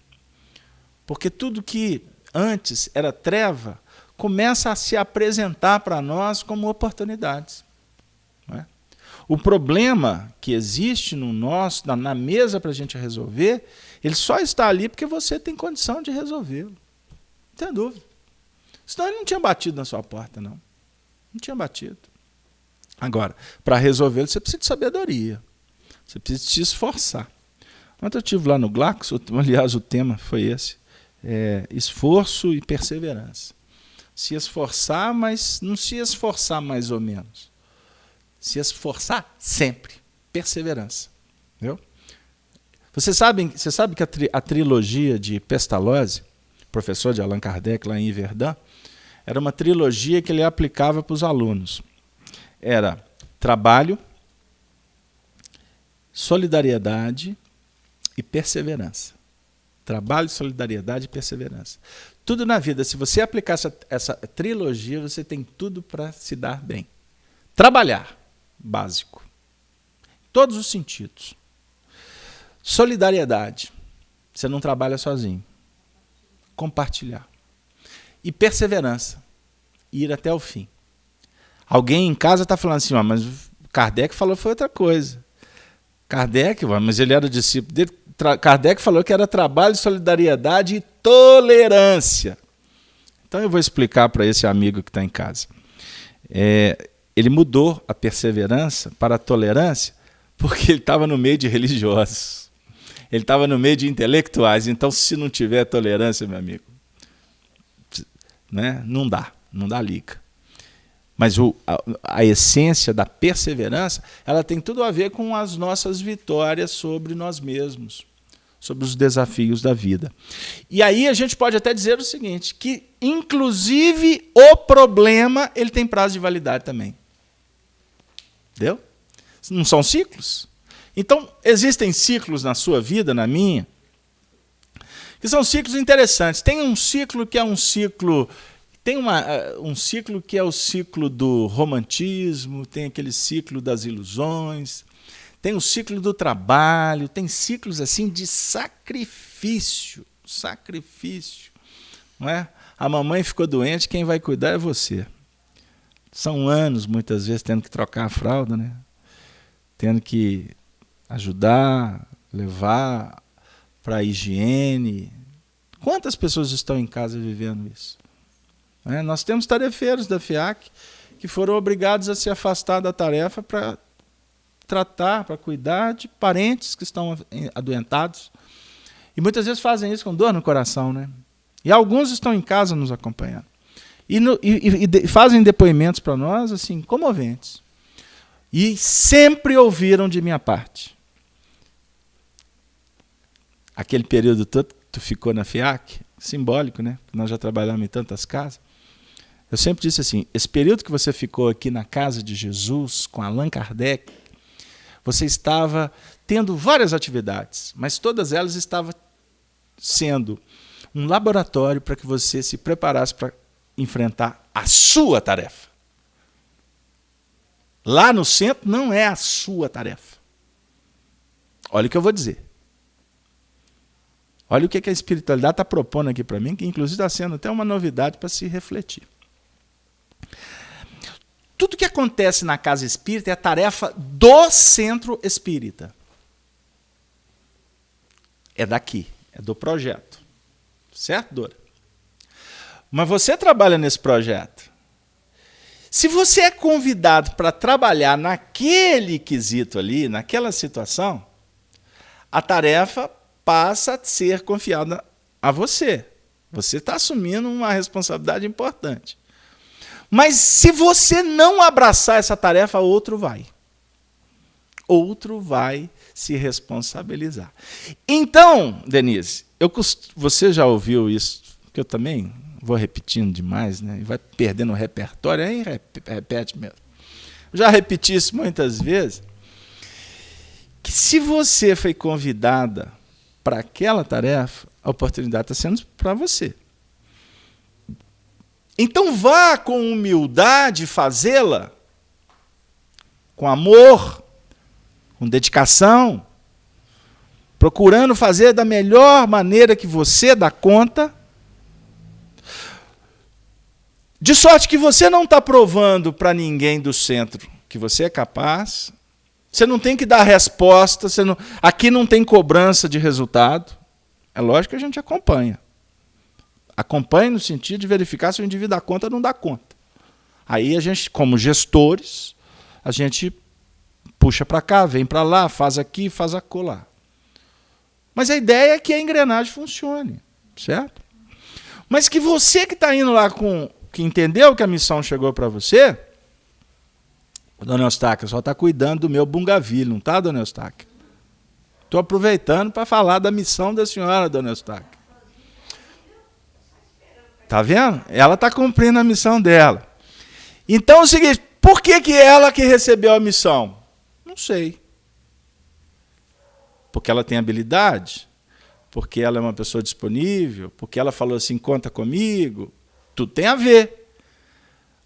Porque tudo que antes era treva, começa a se apresentar para nós como oportunidades. Não é? O problema que existe na mesa para a gente resolver, ele só está ali porque você tem condição de resolvê-lo. Não tem dúvida. Senão ele não tinha batido na sua porta, não. Não tinha batido. Agora, para resolvê-lo, você precisa de sabedoria. Você precisa se esforçar. Ontem eu estive lá no Glaxo, aliás, o tema foi esse. Esforço e perseverança. Se esforçar, mas não se esforçar mais ou menos. Se esforçar sempre. Perseverança. Entendeu? Você sabe que a trilogia de Pestalozzi, professor de Allan Kardec lá em Verdun, era uma trilogia que ele aplicava para os alunos. Era trabalho, solidariedade e perseverança. Trabalho, solidariedade e perseverança. Tudo na vida, se você aplicar essa trilogia, você tem tudo para se dar bem. Trabalhar, básico. Todos os sentidos. Solidariedade. Você não trabalha sozinho. Compartilhar. E perseverança. Ir até o fim. Alguém em casa está falando assim, mas Kardec falou foi outra coisa. Kardec, mas ele era discípulo dele. Kardec falou que era trabalho, solidariedade e tolerância. Então eu vou explicar para esse amigo que está em casa. Ele mudou a perseverança para a tolerância porque ele estava no meio de religiosos. Ele estava no meio de intelectuais. Então, se não tiver tolerância, meu amigo, né, não dá liga. Mas a essência da perseverança, ela tem tudo a ver com as nossas vitórias sobre nós mesmos, sobre os desafios da vida. E aí a gente pode até dizer o seguinte, que inclusive o problema ele tem prazo de validade também. Entendeu? Não são ciclos? Então, existem ciclos na sua vida, na minha, que são ciclos interessantes. Tem um ciclo que é um ciclo... Tem um ciclo que é o ciclo do romantismo, tem aquele ciclo das ilusões, tem o ciclo do trabalho, tem ciclos assim de sacrifício, não é? A mamãe ficou doente, quem vai cuidar é você. São anos, muitas vezes, tendo que trocar a fralda, né? Tendo que ajudar, levar para a higiene. Quantas pessoas estão em casa vivendo isso? Nós temos tarefeiros da FIAC que foram obrigados a se afastar da tarefa para tratar, para cuidar de parentes que estão adoentados. E muitas vezes fazem isso com dor no coração, né? E alguns estão em casa nos acompanhando. E fazem depoimentos para nós assim, comoventes. E sempre ouviram de minha parte. Aquele período todo que tu ficou na FIAC, simbólico, né? Nós já trabalhamos em tantas casas. Eu sempre disse assim, esse período que você ficou aqui na casa de Jesus, com Allan Kardec, você estava tendo várias atividades, mas todas elas estavam sendo um laboratório para que você se preparasse para enfrentar a sua tarefa. Lá no centro não é a sua tarefa. Olha o que eu vou dizer. Olha o que a espiritualidade está propondo aqui para mim, que inclusive está sendo até uma novidade para se refletir. Tudo que acontece na casa espírita é a tarefa do centro espírita. É daqui, é do projeto. Certo, Dora? Mas você trabalha nesse projeto. Se você é convidado para trabalhar naquele quesito ali, naquela situação, a tarefa passa a ser confiada a você. Você está assumindo uma responsabilidade importante. Mas se você não abraçar essa tarefa, outro vai. Outro vai se responsabilizar. Então, Denise, você já ouviu isso, que eu também vou repetindo demais, né? E vai perdendo o repertório, aí repete mesmo. Eu já repeti isso muitas vezes, que se você foi convidada para aquela tarefa, a oportunidade está sendo para você. Então vá com humildade fazê-la, com amor, com dedicação, procurando fazer da melhor maneira que você dá conta, de sorte que você não está provando para ninguém do centro que você é capaz, você não tem que dar resposta, aqui não tem cobrança de resultado, é lógico que a gente acompanha. Acompanhe no sentido de verificar se o indivíduo dá conta ou não dá conta. Aí a gente, como gestores, a gente puxa para cá, vem para lá, faz aqui, faz acolá. Mas a ideia é que a engrenagem funcione, certo? Mas que você que está indo lá com que entendeu que a missão chegou para você, dona Eustáquia, só está cuidando do meu Bungavilho, não está, dona Eustáquia? Estou aproveitando para falar da missão da senhora, dona Eustáquia. Está vendo? Ela está cumprindo a missão dela. Então é o seguinte, por que ela que recebeu a missão? Não sei. Porque ela tem habilidade? Porque ela é uma pessoa disponível? Porque ela falou assim, conta comigo? Tudo tem a ver.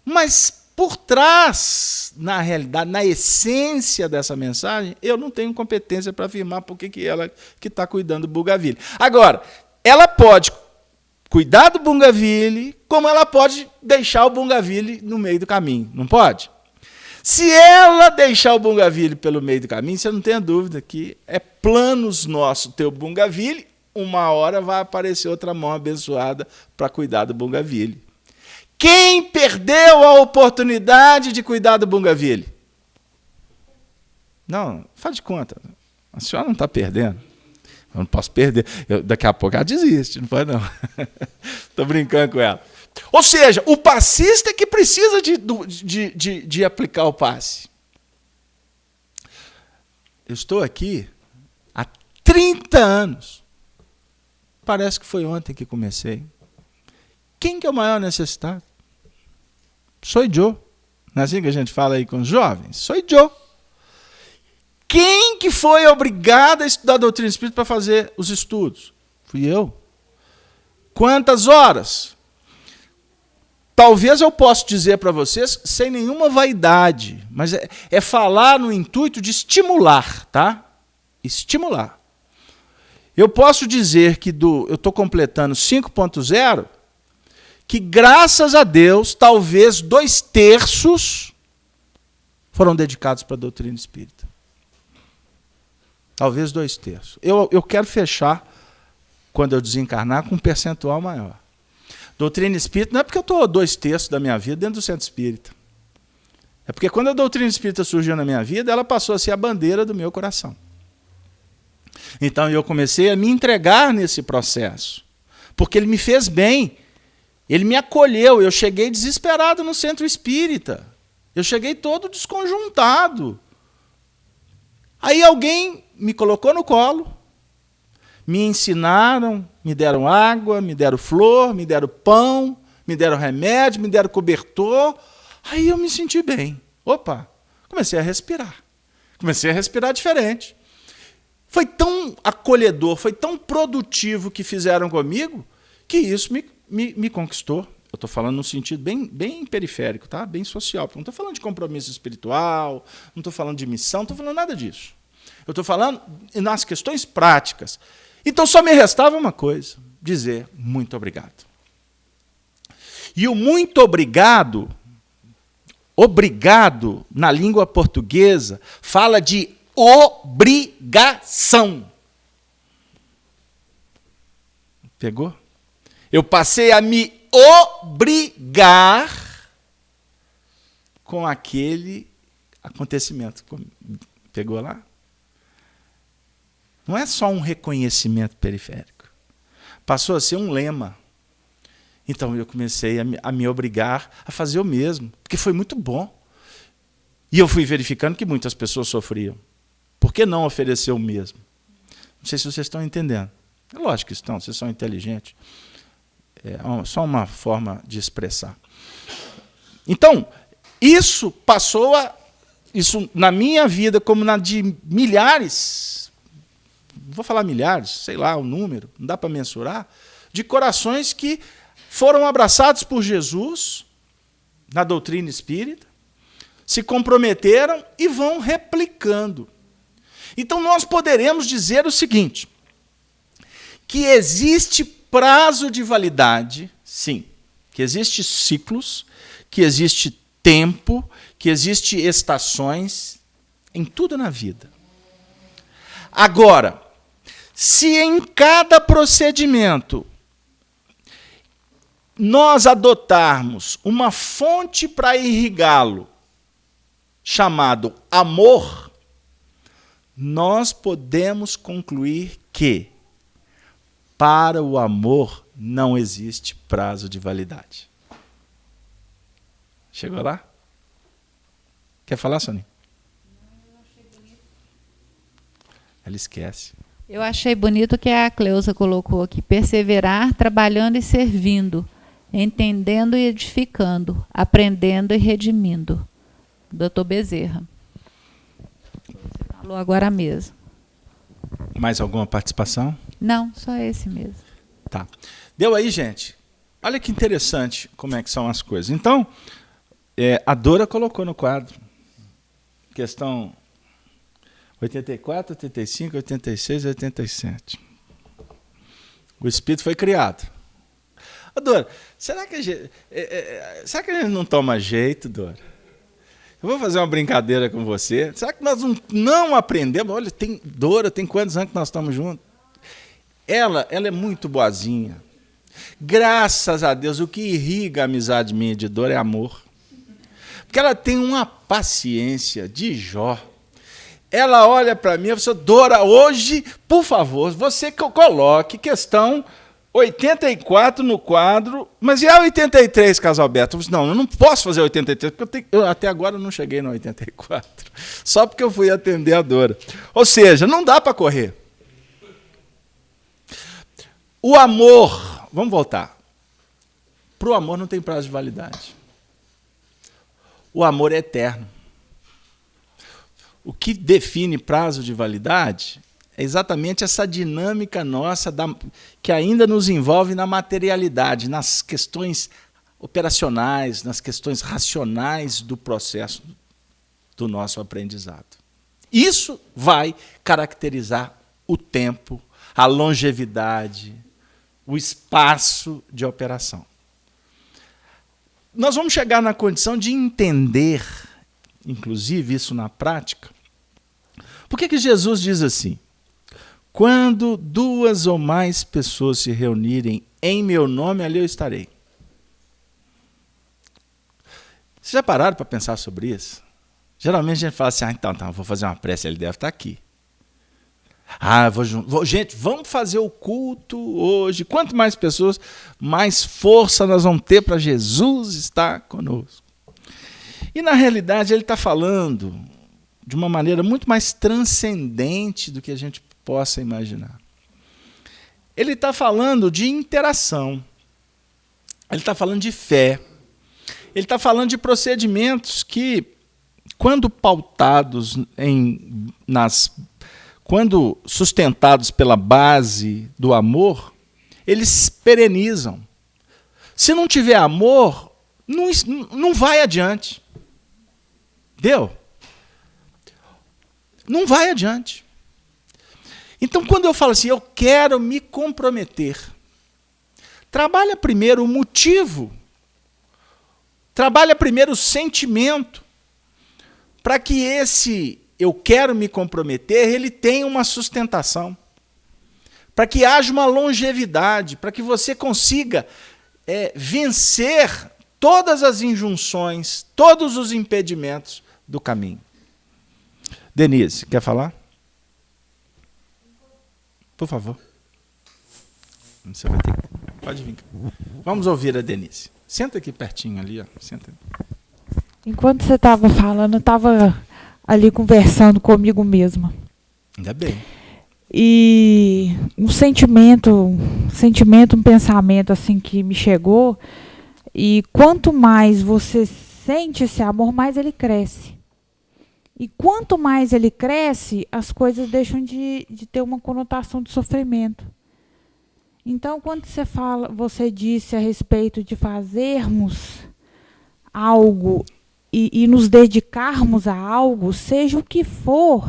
Mas por trás, na realidade, na essência dessa mensagem, eu não tenho competência para afirmar por que ela que está cuidando do Bungavilho. Agora, ela pode cuidar do Bungavilho, como ela pode deixar o Bungavilho no meio do caminho, não pode? Se ela deixar o Bungavilho pelo meio do caminho, você não tenha dúvida que é planos nossos ter o Bungavilho, uma hora vai aparecer outra mão abençoada para cuidar do Bungavilho. Quem perdeu a oportunidade de cuidar do Bungavilho? Não, faz de conta. A senhora não está perdendo. Eu não posso perder. Daqui a pouco ela desiste, não pode não. Estou brincando com ela. Ou seja, o passista é que precisa de aplicar o passe. Eu estou aqui há 30 anos. Parece que foi ontem que comecei. Quem que é o maior necessitado? Sou eu. Não é assim que a gente fala aí com os jovens? Sou eu. Quem que foi obrigado a estudar a doutrina espírita para fazer os estudos? Fui eu. Quantas horas? Talvez eu possa dizer para vocês, sem nenhuma vaidade, mas é falar no intuito de estimular, tá? Estimular. Eu posso dizer que eu estou completando 5.0, que graças a Deus, talvez 2/3 foram dedicados para a doutrina espírita. Talvez 2/3. Eu quero fechar, quando eu desencarnar, com um percentual maior. Doutrina espírita não é porque eu estou 2/3 da minha vida dentro do centro espírita. É porque quando a doutrina espírita surgiu na minha vida, ela passou a ser a bandeira do meu coração. Então eu comecei a me entregar nesse processo, porque ele me fez bem, ele me acolheu. Eu cheguei desesperado no centro espírita, eu cheguei todo desconjuntado. Aí alguém me colocou no colo, me ensinaram, me deram água, me deram flor, me deram pão, me deram remédio, me deram cobertor. Aí eu me senti bem. Opa, comecei a respirar. Comecei a respirar diferente. Foi tão acolhedor, foi tão produtivo que fizeram comigo, que isso me conquistou. Eu estou falando num sentido bem periférico, tá? Bem social. Não estou falando de compromisso espiritual, não estou falando de missão, não estou falando nada disso. Eu estou falando nas questões práticas. Então só me restava uma coisa, dizer muito obrigado. E o muito obrigado, na língua portuguesa, fala de obrigação. Pegou? Eu passei a me obrigar com aquele acontecimento. Pegou lá? Não é só um reconhecimento periférico. Passou a ser um lema. Então eu comecei a me obrigar a fazer o mesmo, porque foi muito bom. E eu fui verificando que muitas pessoas sofriam. Por que não oferecer o mesmo? Não sei se vocês estão entendendo. É lógico que estão, vocês são inteligentes. É só uma forma de expressar. Então, isso passou isso na minha vida, como na de milhares, vou falar milhares, sei lá o número, não dá para mensurar, de corações que foram abraçados por Jesus na doutrina espírita, se comprometeram e vão replicando. Então nós poderemos dizer o seguinte, que existe prazo de validade, sim, que existe ciclos, que existe tempo, que existe estações, em tudo na vida. Agora, se em cada procedimento nós adotarmos uma fonte para irrigá-lo, chamado amor, nós podemos concluir que para o amor não existe prazo de validade. Chegou lá? Quer falar, Soninha? Ela esquece. Eu achei bonito o que a Cleusa colocou aqui. Perseverar, trabalhando e servindo, entendendo e edificando, aprendendo e redimindo. Dr. Bezerra. Você falou agora mesmo. Mais alguma participação? Não, só esse mesmo. Tá. Deu aí, gente? Olha que interessante como é que são as coisas. Então, a Dora colocou no quadro. Questão 84, 85, 86 e 87. O Espírito foi criado. Ô, Dora, será que a gente não toma jeito, Dora? Eu vou fazer uma brincadeira com você. Será que nós não aprendemos? Olha, Dora, tem quantos anos que nós estamos juntos? Ela é muito boazinha. Graças a Deus, o que irriga a amizade minha de Dora é amor. Porque ela tem uma paciência de Jó. Ela olha para mim e fala, Dora, hoje, por favor, você coloque questão 84 no quadro, mas e a 83, Casalberto? Eu disse, não, eu não posso fazer 83, porque eu até agora não cheguei no 84. Só porque eu fui atender a Dora. Ou seja, não dá para correr. O amor, vamos voltar. Para o amor não tem prazo de validade. O amor é eterno. O que define prazo de validade é exatamente essa dinâmica nossa que ainda nos envolve na materialidade, nas questões operacionais, nas questões racionais do processo do nosso aprendizado. Isso vai caracterizar o tempo, a longevidade, o espaço de operação. Nós vamos chegar na condição de entender, inclusive isso na prática. Por que Jesus diz assim? Quando duas ou mais pessoas se reunirem em meu nome, ali eu estarei. Vocês já pararam para pensar sobre isso? Geralmente a gente fala assim, então, vou fazer uma prece, ele deve estar aqui. Gente, vamos fazer o culto hoje. Quanto mais pessoas, mais força nós vamos ter para Jesus estar conosco. E na realidade ele está falando de uma maneira muito mais transcendente do que a gente possa imaginar. Ele está falando de interação. Ele está falando de fé. Ele está falando de procedimentos que, quando pautados quando sustentados pela base do amor, eles perenizam. Se não tiver amor, não vai adiante. Deu? Não vai adiante. Então, quando eu falo assim, eu quero me comprometer, trabalha primeiro o motivo, trabalha primeiro o sentimento, para que esse eu quero me comprometer, ele tenha uma sustentação, para que haja uma longevidade, para que você consiga vencer todas as injunções, todos os impedimentos do caminho. Denise, quer falar? Por favor. Você vai ter que... Pode vir. Vamos ouvir a Denise. Senta aqui pertinho ali, ó. Senta. Enquanto você estava falando, eu estava ali conversando comigo mesma. Ainda bem. E um sentimento, um pensamento assim que me chegou. E quanto mais você sente esse amor, mais ele cresce. E quanto mais ele cresce, as coisas deixam de ter uma conotação de sofrimento. Então, quando você disse a respeito de fazermos algo e nos dedicarmos a algo, seja o que for,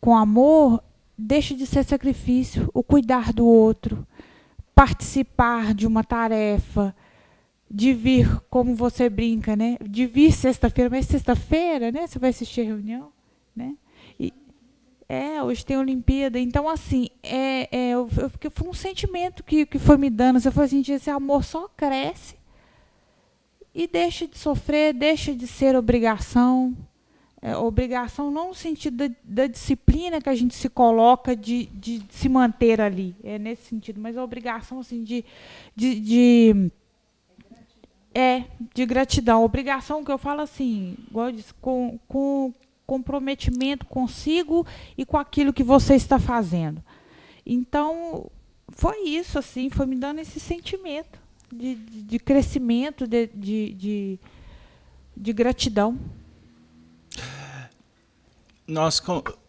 com amor, deixa de ser sacrifício, o cuidar do outro, participar de uma tarefa, de vir, como você brinca, né? De vir sexta-feira, mas sexta-feira, né? Você vai assistir a reunião, né? Hoje tem Olimpíada. Então, assim, foi um sentimento que foi me dando. Você foi assim, esse amor só cresce e deixa de sofrer, deixa de ser obrigação. Obrigação não no sentido da disciplina que a gente se coloca de se manter ali. É nesse sentido, mas a obrigação assim, de gratidão. Obrigação que eu falo assim, igual eu disse, com comprometimento consigo e com aquilo que você está fazendo. Então, foi isso, assim, foi me dando esse sentimento de crescimento, de gratidão.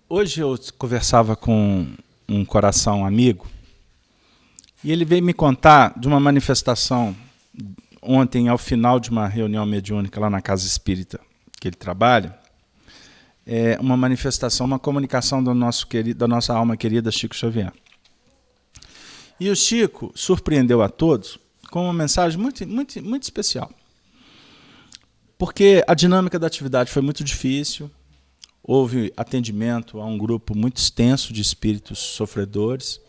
Hoje eu conversava com um coração amigo e ele veio me contar de uma manifestação ontem, ao final de uma reunião mediúnica lá na Casa Espírita que ele trabalha, uma manifestação, uma comunicação da nossa alma querida Chico Xavier. E o Chico surpreendeu a todos com uma mensagem muito, muito, muito especial. Porque a dinâmica da atividade foi muito difícil, houve atendimento a um grupo muito extenso de espíritos sofredores.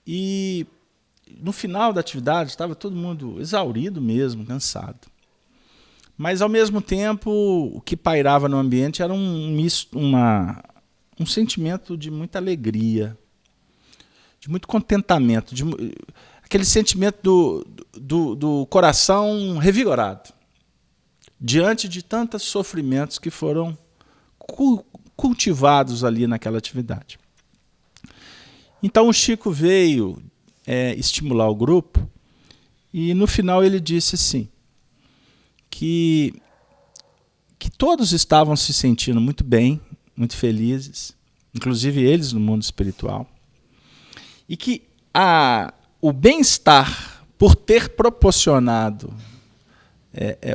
E no final da atividade estava todo mundo exaurido mesmo, cansado. Mas, ao mesmo tempo, o que pairava no ambiente era um sentimento de muita alegria, de muito contentamento, aquele sentimento do coração revigorado, diante de tantos sofrimentos que foram cultivados ali naquela atividade. Então o Chico veio estimular o grupo e no final ele disse assim, que todos estavam se sentindo muito bem, muito felizes, inclusive eles no mundo espiritual, e que o bem-estar, por ter proporcionado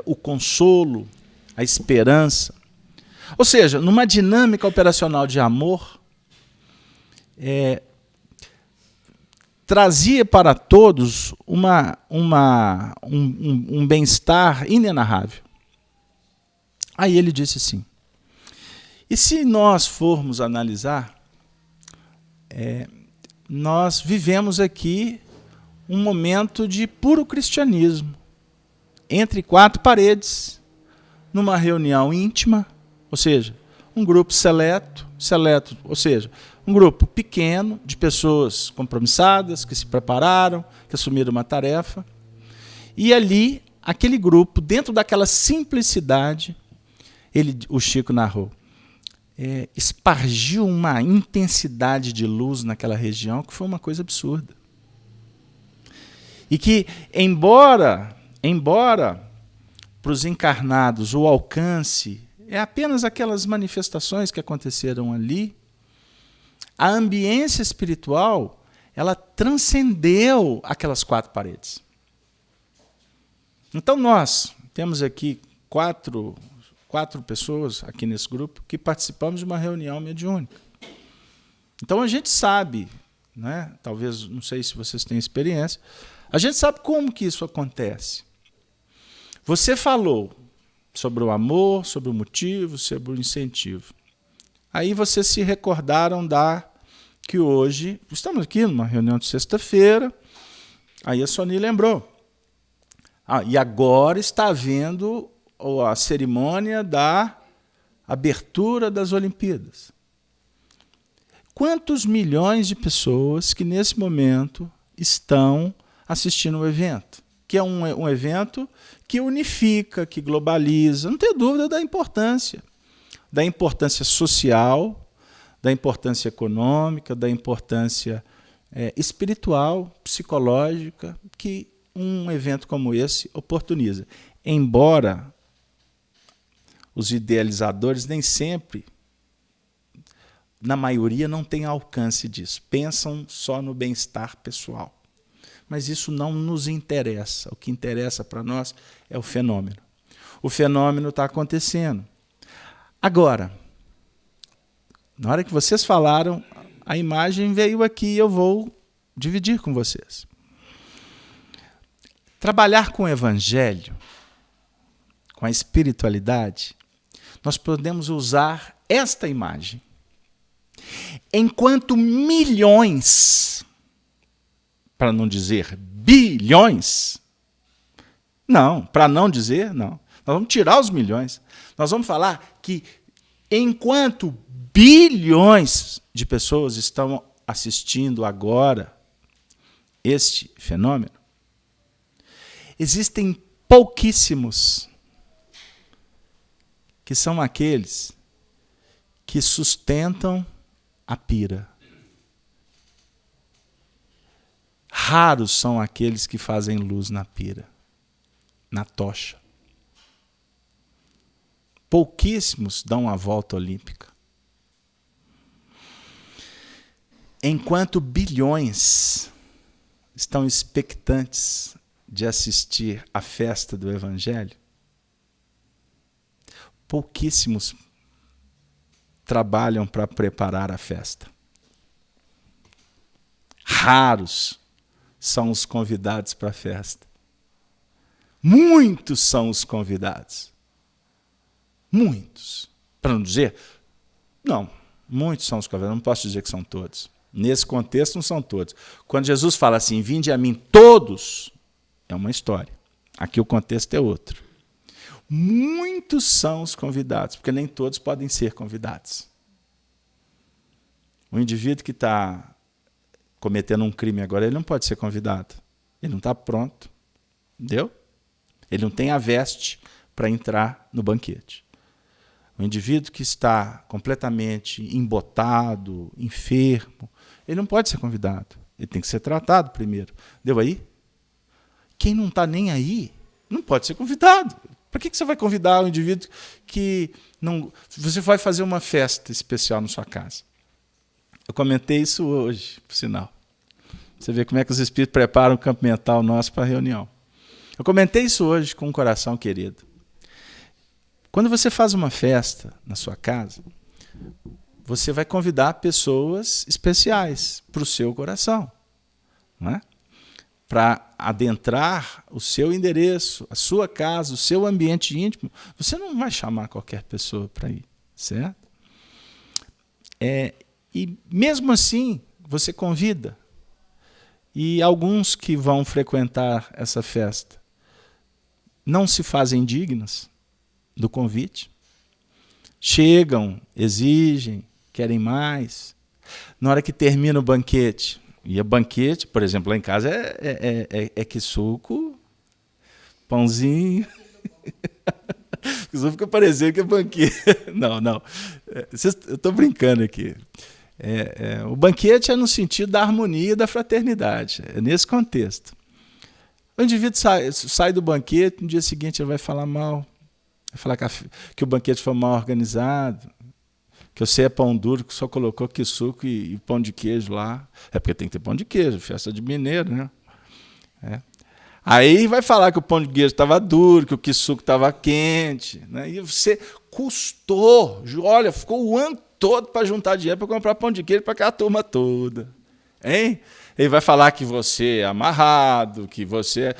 o consolo, a esperança, ou seja, numa dinâmica operacional de amor, trazia para todos um bem-estar inenarrável. Aí ele disse assim, e se nós formos analisar, nós vivemos aqui um momento de puro cristianismo, entre quatro paredes, numa reunião íntima, ou seja, um grupo seleto, ou seja, um grupo pequeno de pessoas compromissadas, que se prepararam, que assumiram uma tarefa. E ali, aquele grupo, dentro daquela simplicidade, o Chico narrou, espargiu uma intensidade de luz naquela região que foi uma coisa absurda. E que, embora para os encarnados o alcance é apenas aquelas manifestações que aconteceram ali, a ambiência espiritual, ela transcendeu aquelas quatro paredes. Então nós temos aqui quatro pessoas aqui nesse grupo que participamos de uma reunião mediúnica. Então a gente sabe, né? Talvez, não sei se vocês têm experiência, a gente sabe como que isso acontece. Você falou sobre o amor, sobre o motivo, sobre o incentivo. Aí vocês se recordaram que hoje, estamos aqui numa reunião de sexta-feira, aí a Sony lembrou. E agora está havendo a cerimônia da abertura das Olimpíadas. Quantos milhões de pessoas que nesse momento estão assistindo o evento? Que é um evento que unifica, que globaliza, não tem dúvida da importância social, da importância econômica, da importância espiritual, psicológica, que um evento como esse oportuniza. Embora os idealizadores nem sempre, na maioria, não tenham alcance disso, pensam só no bem-estar pessoal. Mas isso não nos interessa. O que interessa para nós é o fenômeno. O fenômeno está acontecendo. Agora, na hora que vocês falaram, a imagem veio aqui e eu vou dividir com vocês. Trabalhar com o Evangelho, com a espiritualidade, nós podemos usar esta imagem. Enquanto milhões, para não dizer bilhões, não, para não dizer, não. Nós vamos tirar os milhões. Nós vamos falar que enquanto bilhões de pessoas estão assistindo agora este fenômeno, existem pouquíssimos, que são aqueles que sustentam a pira. Raros são aqueles que fazem luz na pira, na tocha. Pouquíssimos dão a volta olímpica. Enquanto bilhões estão expectantes de assistir à festa do Evangelho, pouquíssimos trabalham para preparar a festa. Raros são os convidados para a festa. Muitos são os convidados. Muitos. Para não dizer, não, muitos são os convidados, não posso dizer que são todos. Nesse contexto não são todos. Quando Jesus fala assim, vinde a mim todos, é uma história. Aqui o contexto é outro. Muitos são os convidados, porque nem todos podem ser convidados. O indivíduo que está cometendo um crime agora, ele não pode ser convidado. Ele não está pronto. Entendeu? Ele não tem a veste para entrar no banquete. O indivíduo que está completamente embotado, enfermo, ele não pode ser convidado. Ele tem que ser tratado primeiro. Deu aí? Quem não está nem aí, não pode ser convidado. Para que você vai convidar um indivíduo que não... Você vai fazer uma festa especial na sua casa. Eu comentei isso hoje, por sinal. Você vê como é que os espíritos preparam o campo mental nosso para a reunião. Eu comentei isso hoje com um coração querido. Quando você faz uma festa na sua casa, você vai convidar pessoas especiais para o seu coração, não é? Para adentrar o seu endereço, a sua casa, o seu ambiente íntimo. Você não vai chamar qualquer pessoa para ir, certo? E mesmo assim, você convida. E alguns que vão frequentar essa festa não se fazem dignos do convite. Chegam, exigem, querem mais. Na hora que termina o banquete, e o banquete, por exemplo, lá em casa é que suco, pãozinho. Só fica parecendo que é banquete. Não. Eu estou brincando aqui. O banquete é no sentido da harmonia e da fraternidade. É nesse contexto. O indivíduo sai do banquete, no dia seguinte ele vai falar mal. Vai falar que o banquete foi mal organizado, que você é pão duro, que só colocou que suco e pão de queijo lá. É porque tem que ter pão de queijo, festa de mineiro, né? Aí vai falar que o pão de queijo estava duro, que o quisuco estava quente, né? E você custou, olha, ficou o ano todo para juntar dinheiro para comprar pão de queijo para aquela turma toda. Hein? Ele vai falar que você é amarrado, que você...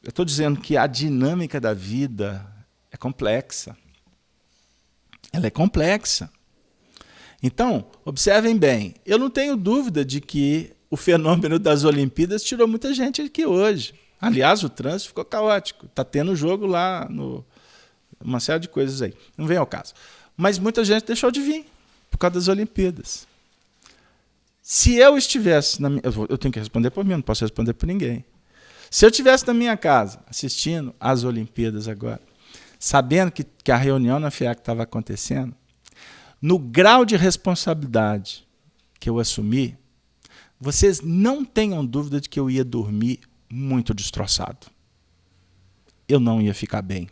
Eu estou dizendo que a dinâmica da vida é complexa. Ela é complexa. Então, observem bem, eu não tenho dúvida de que o fenômeno das Olimpíadas tirou muita gente aqui hoje. Aliás, o trânsito ficou caótico. Está tendo jogo lá, uma série de coisas aí. Não vem ao caso. Mas muita gente deixou de vir por causa das Olimpíadas. Se eu estivesse... eu tenho que responder por mim, não posso responder por ninguém. Se eu estivesse na minha casa, assistindo às Olimpíadas agora, sabendo que a reunião na FIAC estava acontecendo, no grau de responsabilidade que eu assumi, vocês não tenham dúvida de que eu ia dormir muito destroçado. Eu não ia ficar bem.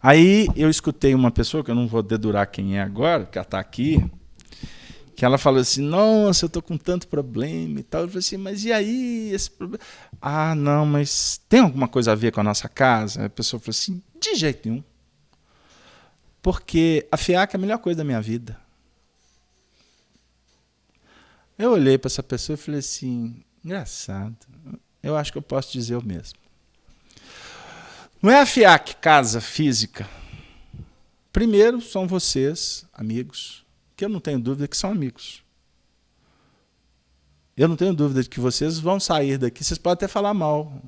Aí eu escutei uma pessoa, que eu não vou dedurar quem é agora, que ela está aqui, que ela falou assim, nossa, eu estou com tanto problema e tal. Eu falei assim, mas e aí esse problema? Ah, não, mas tem alguma coisa a ver com a nossa casa? A pessoa falou assim, de jeito nenhum. Porque a FIAC é a melhor coisa da minha vida. Eu olhei para essa pessoa e falei assim, engraçado, eu acho que eu posso dizer o mesmo. Não é a FIAC casa física. Primeiro são vocês, amigos, que eu não tenho dúvida que são amigos. Eu não tenho dúvida de que vocês vão sair daqui, vocês podem até falar mal.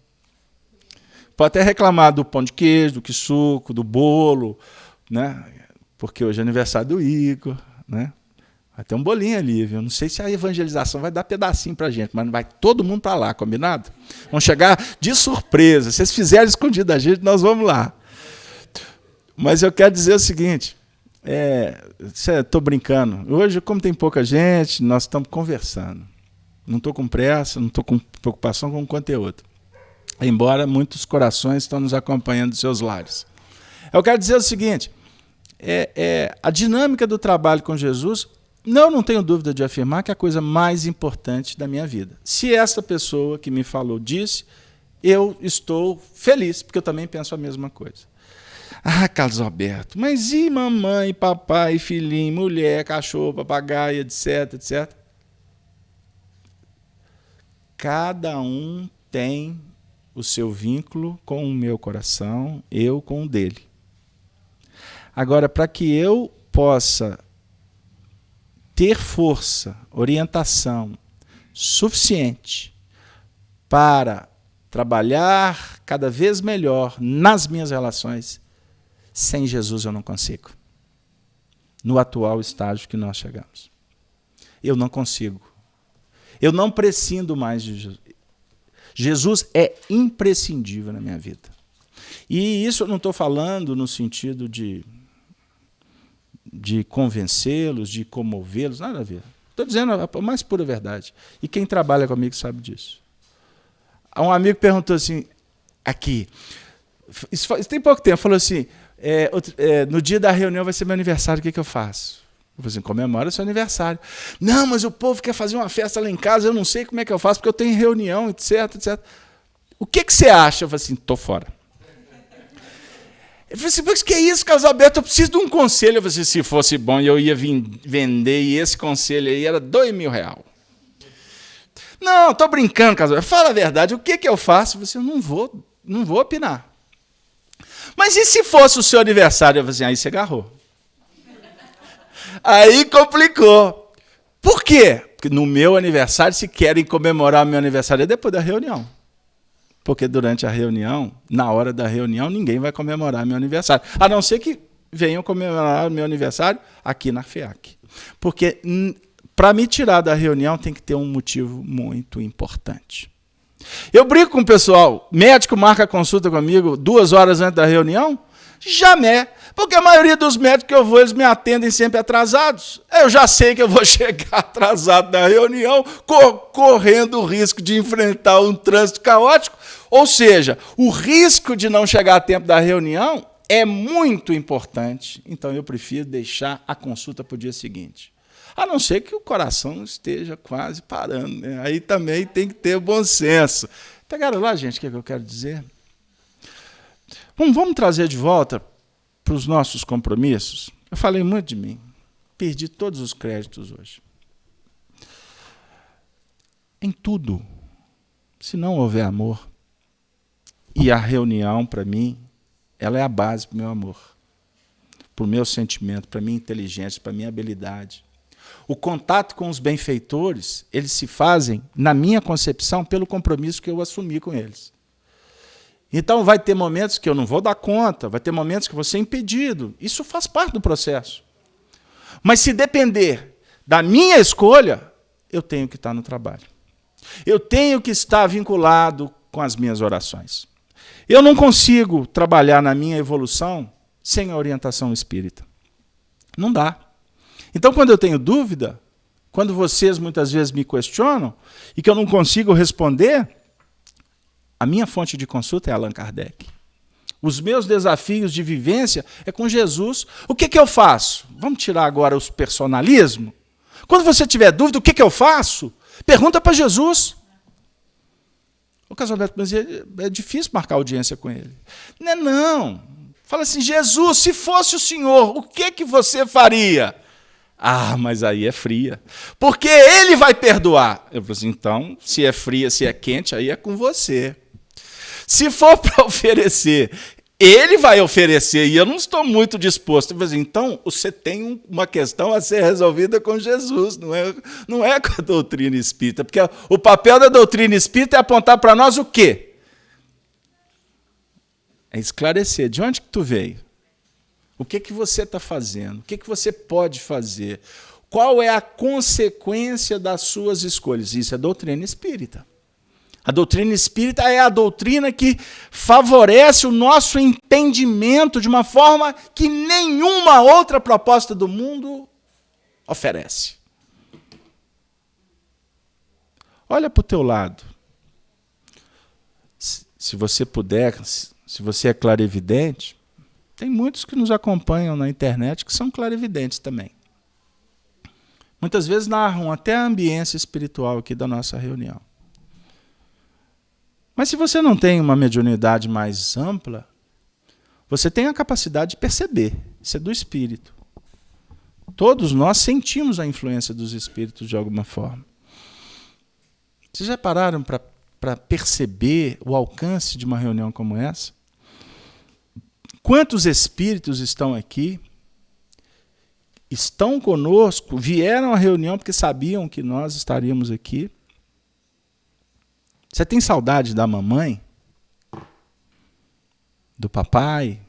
Pode até reclamar do pão de queijo, do quisuco, do bolo, né? Porque hoje é aniversário do Igor, né? Vai ter um bolinho ali, viu? Não sei se a evangelização vai dar pedacinho pra gente, mas vai todo mundo para lá, combinado? Vamos chegar de surpresa. Se vocês fizerem escondido da gente, nós vamos lá. Mas eu quero dizer o seguinte, estou brincando. Hoje, como tem pouca gente, nós estamos conversando. Não estou com pressa, não estou com preocupação com o conteúdo. Embora muitos corações estão nos acompanhando dos seus lares. Eu quero dizer o seguinte, a dinâmica do trabalho com Jesus, não tenho dúvida de afirmar que é a coisa mais importante da minha vida. Se essa pessoa que me falou disse, eu estou feliz, porque eu também penso a mesma coisa. Ah, Carlos Alberto, mas e mamãe, papai, filhinho, mulher, cachorro, papagaio, etc, etc? Cada um tem o seu vínculo com o meu coração, eu com o dele. Agora, para que eu possa ter força, orientação suficiente para trabalhar cada vez melhor nas minhas relações, sem Jesus eu não consigo. No atual estágio que nós chegamos. Eu não consigo. Eu não prescindo mais de Jesus. Jesus é imprescindível na minha vida. E isso eu não estou falando no sentido de convencê-los, de comovê-los, nada a ver. Estou dizendo a mais pura verdade. E quem trabalha comigo sabe disso. Um amigo perguntou assim, aqui, isso tem pouco tempo, falou assim, no dia da reunião vai ser meu aniversário, o que eu faço? Eu falei assim, comemora seu aniversário. Não, mas o povo quer fazer uma festa lá em casa, eu não sei como é que eu faço, porque eu tenho reunião, etc, etc. O que você acha? Eu falei assim, estou fora. Ele falou assim, mas que é isso, Carlos Alberto? Eu preciso de um conselho. Eu falei assim, se fosse bom, eu ia vender, e esse conselho aí era R$2.000. Não, estou brincando, Carlos Alberto. Fala a verdade, o que eu faço? Eu falei assim, não vou opinar. Mas e se fosse o seu aniversário? Eu falei assim, aí você agarrou. Aí complicou. Por quê? Porque no meu aniversário, se querem comemorar o meu aniversário, é depois da reunião. Porque durante a reunião, na hora da reunião, ninguém vai comemorar meu aniversário. A não ser que venham comemorar o meu aniversário aqui na FEAC. Porque para me tirar da reunião tem que ter um motivo muito importante. Eu brinco com o pessoal, médico marca consulta comigo 2 horas antes da reunião? Jamais. Porque a maioria dos médicos que eu vou, eles me atendem sempre atrasados. Eu já sei que eu vou chegar atrasado na reunião, correndo o risco de enfrentar um trânsito caótico. Ou seja, o risco de não chegar a tempo da reunião é muito importante. Então, eu prefiro deixar a consulta para o dia seguinte. A não ser que o coração esteja quase parando, né? Aí também tem que ter bom senso. Pegaram lá, gente, o que eu quero dizer? Vamos trazer de volta para os nossos compromissos. Eu falei muito de mim. Perdi todos os créditos hoje. Em tudo, se não houver amor, e a reunião, para mim, ela é a base para o meu amor, para o meu sentimento, para a minha inteligência, para a minha habilidade. O contato com os benfeitores, eles se fazem, na minha concepção, pelo compromisso que eu assumi com eles. Então, vai ter momentos que eu não vou dar conta, vai ter momentos que eu vou ser impedido. Isso faz parte do processo. Mas se depender da minha escolha, eu tenho que estar no trabalho. Eu tenho que estar vinculado com as minhas orações. Eu não consigo trabalhar na minha evolução sem a orientação espírita. Não dá. Então, quando eu tenho dúvida, quando vocês muitas vezes me questionam e que eu não consigo responder, a minha fonte de consulta é Allan Kardec. Os meus desafios de vivência é com Jesus. O que eu faço? Vamos tirar agora os personalismos? Quando você tiver dúvida, o que eu faço? Pergunta para Jesus. O Carlos Alberto, mas é difícil marcar audiência com ele. Não. Fala assim, Jesus, se fosse o Senhor, o que você faria? Ah, mas aí é fria. Porque ele vai perdoar. Eu falei assim, então, se é fria, se é quente, aí é com você. Se for para oferecer, ele vai oferecer, e eu não estou muito disposto. Eu falei assim, então, você tem uma questão a ser resolvida com Jesus, não é com a doutrina espírita. Porque o papel da doutrina espírita é apontar para nós o quê? É esclarecer. De onde que tu veio? O que você está fazendo? O que você pode fazer? qual é a consequência das suas escolhas? Isso é doutrina espírita. A doutrina espírita é a doutrina que favorece o nosso entendimento de uma forma que nenhuma outra proposta do mundo oferece. Olha para o teu lado. Se você puder, se você é clarividente, tem muitos que nos acompanham na internet que são clarividentes também. Muitas vezes narram até a ambiência espiritual aqui da nossa reunião. Mas se você não tem uma mediunidade mais ampla, você tem a capacidade de perceber. Isso é do espírito. Todos nós sentimos a influência dos espíritos de alguma forma. Vocês já pararam para perceber o alcance de uma reunião como essa? Quantos espíritos estão aqui? Estão conosco? Vieram à reunião porque sabiam que nós estaríamos aqui? Você tem saudade da mamãe? Do papai?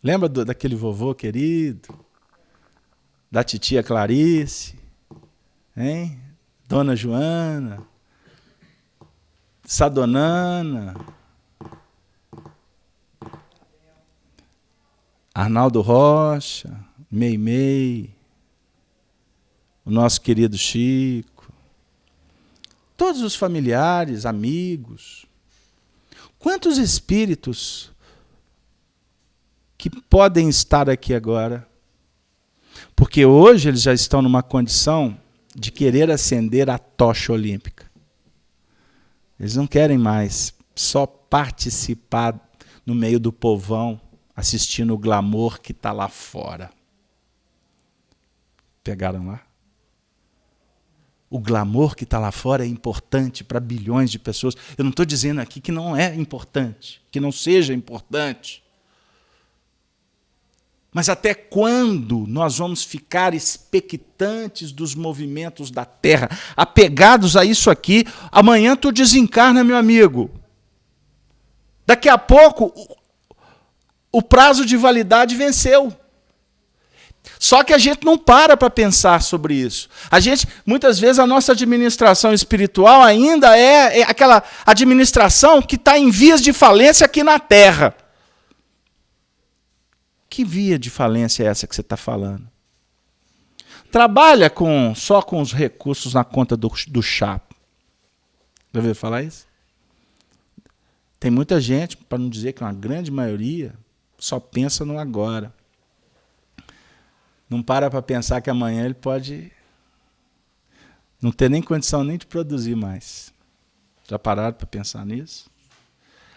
Lembra daquele vovô querido? Da titia Clarice? Hein? Dona Joana? Sadonana? Arnaldo Rocha? Meimei? O nosso querido Chico? Todos os familiares, amigos. Quantos espíritos que podem estar aqui agora? Porque hoje eles já estão numa condição de querer acender a tocha olímpica. Eles não querem mais só participar no meio do povão, assistindo o glamour que está lá fora. Pegaram lá? O glamour que está lá fora é importante para bilhões de pessoas. Eu não estou dizendo aqui que não é importante, que não seja importante. Mas até quando nós vamos ficar expectantes dos movimentos da Terra, apegados a isso aqui? Amanhã tu desencarna, meu amigo. Daqui a pouco, o prazo de validade venceu. Só que a gente não para pensar sobre isso. Muitas vezes, a nossa administração espiritual ainda é aquela administração que está em vias de falência aqui na Terra. Que via de falência é essa que você está falando? Trabalha só com os recursos na conta do chá. Já ouviu falar isso? Tem muita gente, para não dizer que uma grande maioria, só pensa no agora. Não para pensar que amanhã ele pode não ter nem condição nem de produzir mais. Já pararam para pensar nisso?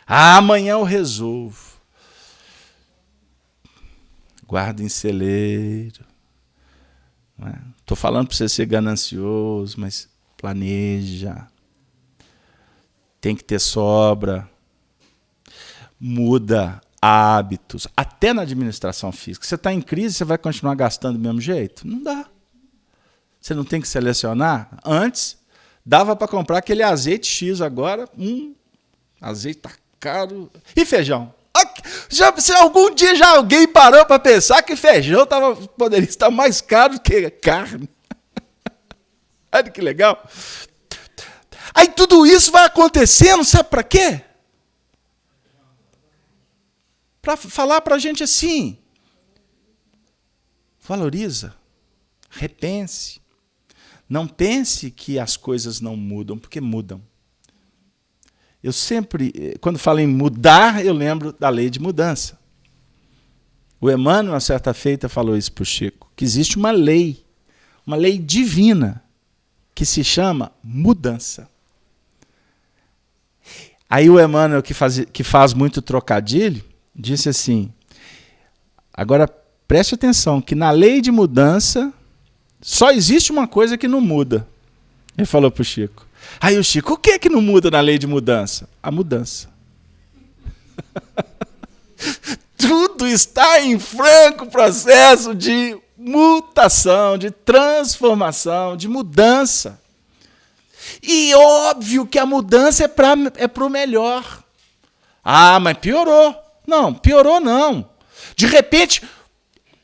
Amanhã eu resolvo. Guarda em celeiro. Estou falando para você ser ganancioso, mas planeja. Tem que ter sobra. Muda hábitos, até na administração física. Você está em crise, você vai continuar gastando do mesmo jeito? Não dá. Você não tem que selecionar? Antes, dava para comprar aquele azeite X, agora, azeite está caro. E feijão? Se algum dia já alguém parou para pensar que feijão poderia estar mais caro que carne. Olha que legal. Aí tudo isso vai acontecendo, sabe para quê? Para falar para a gente assim, valoriza, repense. Não pense que as coisas não mudam, porque mudam. Eu sempre, quando falo em mudar, eu lembro da lei de mudança. O Emmanuel, a certa feita, falou isso para o Chico, que existe uma lei divina, que se chama mudança. Aí o Emmanuel, que faz muito trocadilho, disse assim, agora preste atenção, que na lei de mudança só existe uma coisa que não muda. Ele falou para o Chico. Aí o Chico, o que é que não muda na lei de mudança? A mudança. Tudo está em franco processo de mutação, de transformação, de mudança. E óbvio que a mudança é para o melhor. Ah, mas piorou. Não, piorou não. De repente,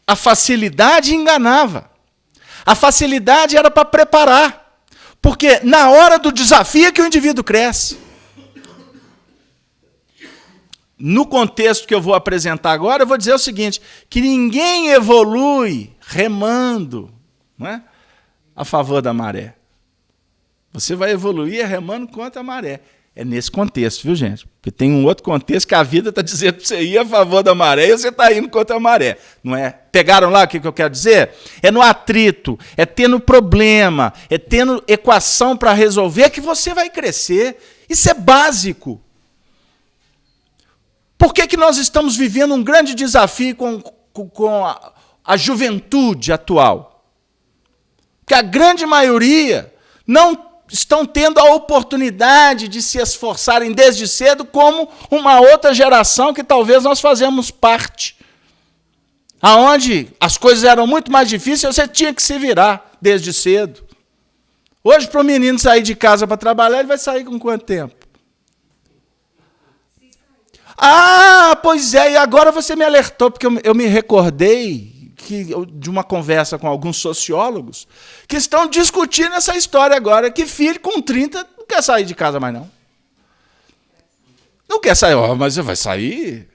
a facilidade enganava. A facilidade era para preparar. Porque na hora do desafio é que o indivíduo cresce. No contexto que eu vou apresentar agora, eu vou dizer o seguinte, que ninguém evolui remando, não é, a favor da maré. Você vai evoluir remando contra a maré. É nesse contexto, viu, gente? Porque tem um outro contexto que a vida está dizendo para você ir a favor da maré e você está indo contra a maré. Não é? Pegaram lá o que eu quero dizer? É no atrito, é tendo problema, é tendo equação para resolver que você vai crescer. Isso é básico. Por que nós estamos vivendo um grande desafio com a juventude atual? Porque a grande maioria não estão tendo a oportunidade de se esforçarem desde cedo como uma outra geração que talvez nós fazemos parte. Aonde as coisas eram muito mais difíceis, você tinha que se virar desde cedo. Hoje, para o menino sair de casa para trabalhar, ele vai sair com quanto tempo? Ah, pois é, e agora você me alertou, porque eu me recordei de uma conversa com alguns sociólogos que estão discutindo essa história agora, que filho com 30 não quer sair de casa mais não. Não quer sair, mas vai sair?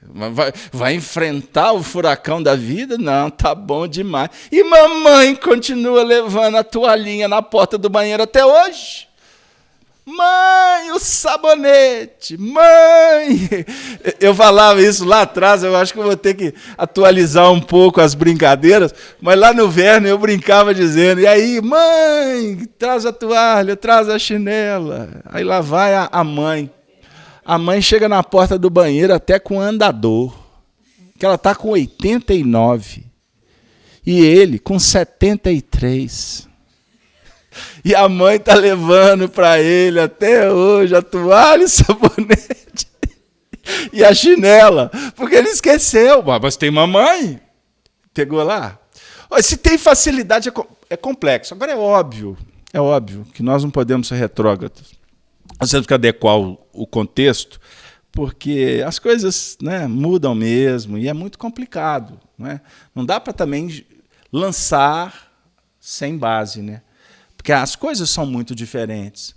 Vai enfrentar o furacão da vida? Não, tá bom demais. E mamãe continua levando a toalhinha na porta do banheiro até hoje. Mãe, o sabonete, mãe! Eu falava isso lá atrás, eu acho que eu vou ter que atualizar um pouco as brincadeiras, mas lá no Verne eu brincava dizendo, e aí, mãe, traz a toalha, traz a chinela. Aí lá vai a mãe. A mãe chega na porta do banheiro até com andador, que ela está com 89, e ele com 73. E a mãe está levando para ele até hoje a toalha, o sabonete e a chinela, porque ele esqueceu. Mas tem mamãe. Pegou lá. Se tem facilidade, é complexo. Agora é óbvio que nós não podemos ser retrógrados. Nós temos que adequar o contexto, porque as coisas, né, mudam mesmo e é muito complicado. Não dá para também lançar sem base, né? Porque as coisas são muito diferentes.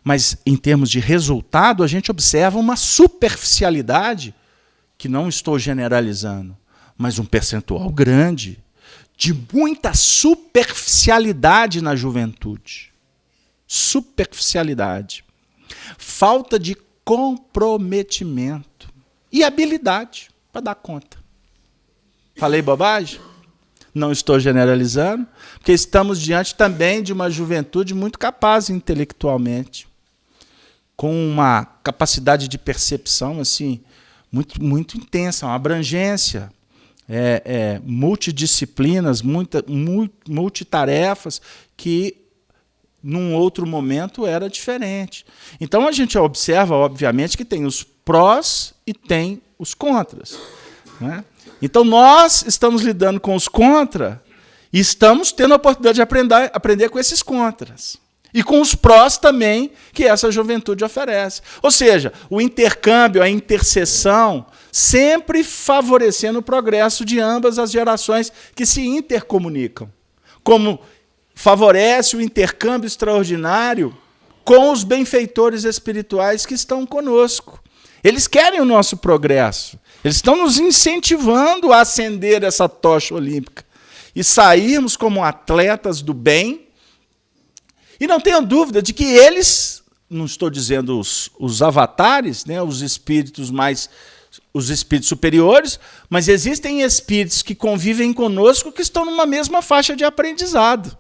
Mas, em termos de resultado, a gente observa uma superficialidade, que não estou generalizando, mas um percentual grande, de muita superficialidade na juventude. Superficialidade. Falta de comprometimento e habilidade para dar conta. Falei bobagem? Não estou generalizando, porque estamos diante também de uma juventude muito capaz intelectualmente, com uma capacidade de percepção assim, muito, muito intensa, uma abrangência, multidisciplinas, multitarefas, que num outro momento era diferente. Então a gente observa, obviamente, que tem os prós e tem os contras, né? Então, nós estamos lidando com os contra e estamos tendo a oportunidade de aprender com esses contras. E com os prós também que essa juventude oferece. Ou seja, o intercâmbio, a interseção, sempre favorecendo o progresso de ambas as gerações que se intercomunicam. Como favorece o intercâmbio extraordinário com os benfeitores espirituais que estão conosco. Eles querem o nosso progresso. Eles estão nos incentivando a acender essa tocha olímpica e sairmos como atletas do bem. E não tenham dúvida de que eles, não estou dizendo os avatares, né, os espíritos superiores, mas existem espíritos que convivem conosco que estão numa mesma faixa de aprendizado.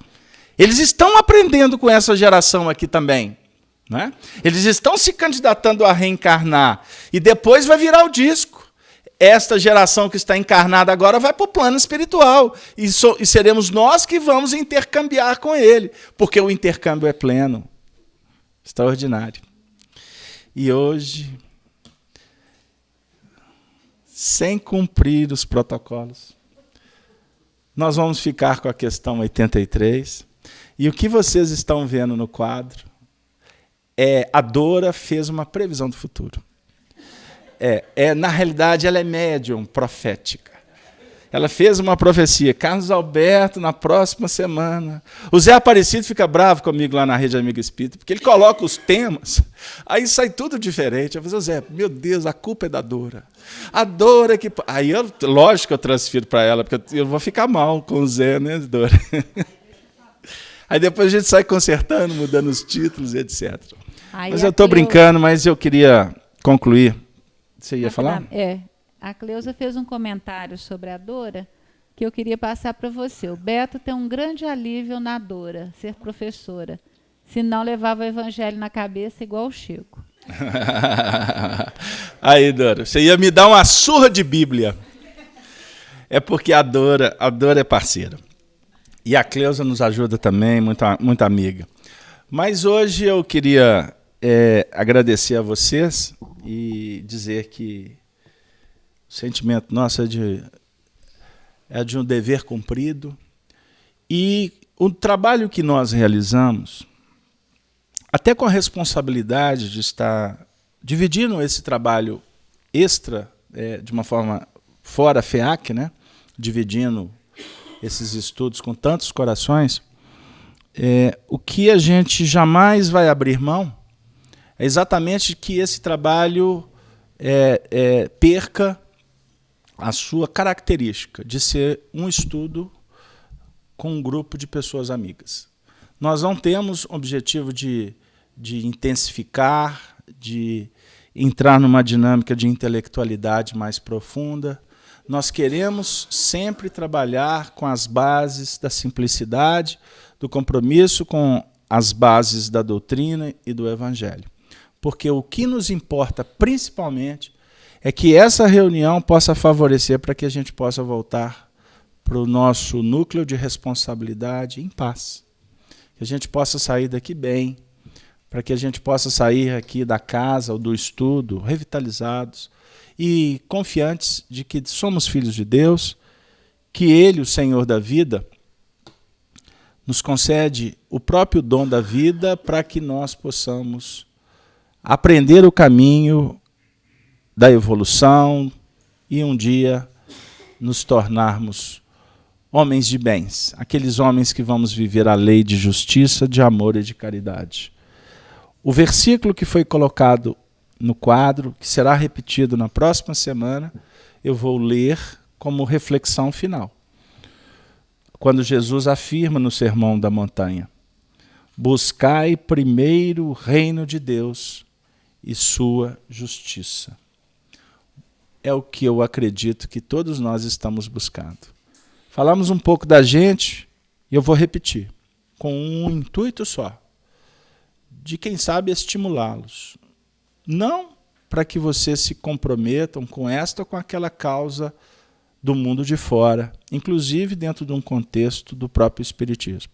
Eles estão aprendendo com essa geração aqui também. Né? Eles estão se candidatando a reencarnar e depois vai virar o disco. Esta geração que está encarnada agora vai para o plano espiritual e seremos nós que vamos intercambiar com ele, porque o intercâmbio é pleno, extraordinário. E hoje, sem cumprir os protocolos, nós vamos ficar com a questão 83, e o que vocês estão vendo no quadro a Dora fez uma previsão do futuro. Na realidade, ela é médium profética. ela fez uma profecia. Carlos Alberto, na próxima semana. O Zé Aparecido fica bravo comigo lá na Rede Amiga Espírita, porque ele coloca os temas, aí sai tudo diferente. Eu falo, Zé, meu Deus, a culpa é da Dora. A Dora que... Aí, lógico que eu transfiro para ela, porque eu vou ficar mal com o Zé, né, Dora? Aí depois a gente sai consertando, mudando os títulos, etc. Mas eu estou brincando, mas eu queria concluir. Você ia falar? A Cleusa fez um comentário sobre a Dora que eu queria passar para você. O Beto tem um grande alívio na Dora, ser professora. Senão levava o evangelho na cabeça igual o Chico. Aí, Dora, você ia me dar uma surra de Bíblia. É porque a Dora é parceira. E a Cleusa nos ajuda também, muito amiga. Mas hoje eu queria agradecer a vocês e dizer que o sentimento nosso é de um dever cumprido. E o trabalho que nós realizamos, até com a responsabilidade de estar dividindo esse trabalho extra, de uma forma fora FEAC, né? Dividindo esses estudos com tantos corações, o que a gente jamais vai abrir mão é exatamente que esse trabalho perca a sua característica de ser um estudo com um grupo de pessoas amigas. Nós não temos objetivo de intensificar, de entrar numa dinâmica de intelectualidade mais profunda. Nós queremos sempre trabalhar com as bases da simplicidade, do compromisso com as bases da doutrina e do evangelho. Porque o que nos importa principalmente é que essa reunião possa favorecer para que a gente possa voltar para o nosso núcleo de responsabilidade em paz. Que a gente possa sair daqui bem, para que a gente possa sair aqui da casa ou do estudo revitalizados e confiantes de que somos filhos de Deus, que Ele, o Senhor da vida, nos concede o próprio dom da vida para que nós possamos aprender o caminho da evolução e um dia nos tornarmos homens de bens, aqueles homens que vamos viver a lei de justiça, de amor e de caridade. O versículo que foi colocado no quadro, que será repetido na próxima semana, eu vou ler como reflexão final. Quando Jesus afirma no Sermão da Montanha: buscai primeiro o reino de Deus e sua justiça. É o que eu acredito que todos nós estamos buscando. Falamos um pouco da gente, e eu vou repetir, com um intuito só, de quem sabe estimulá-los. Não para que vocês se comprometam com esta ou com aquela causa do mundo de fora, inclusive dentro de um contexto do próprio Espiritismo.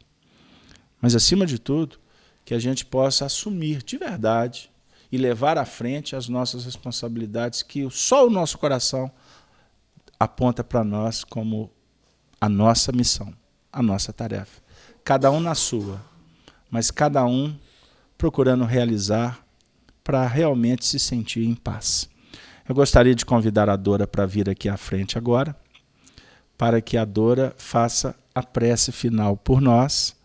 Mas, acima de tudo, que a gente possa assumir de verdade e levar à frente as nossas responsabilidades que só o nosso coração aponta para nós como a nossa missão, a nossa tarefa. Cada um na sua, mas cada um procurando realizar para realmente se sentir em paz. Eu gostaria de convidar a Dora para vir aqui à frente agora, para que a Dora faça a prece final por nós,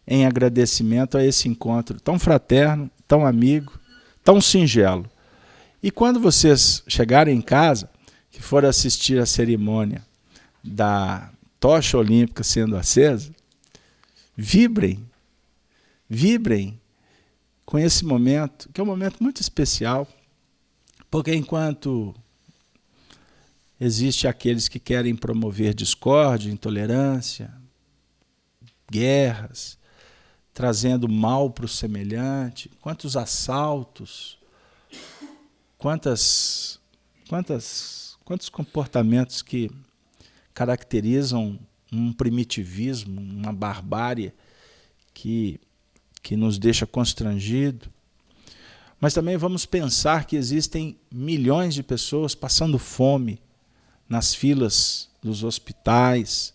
em agradecimento a esse encontro tão fraterno, tão amigo, tão singelo. E quando vocês chegarem em casa, que for assistir a cerimônia da tocha olímpica sendo acesa, vibrem com esse momento, que é um momento muito especial, porque enquanto existe aqueles que querem promover discórdia, intolerância, guerras, trazendo mal para o semelhante, quantos assaltos, quantos comportamentos que caracterizam um primitivismo, uma barbárie que nos deixa constrangido. Mas também vamos pensar que existem milhões de pessoas passando fome nas filas dos hospitais,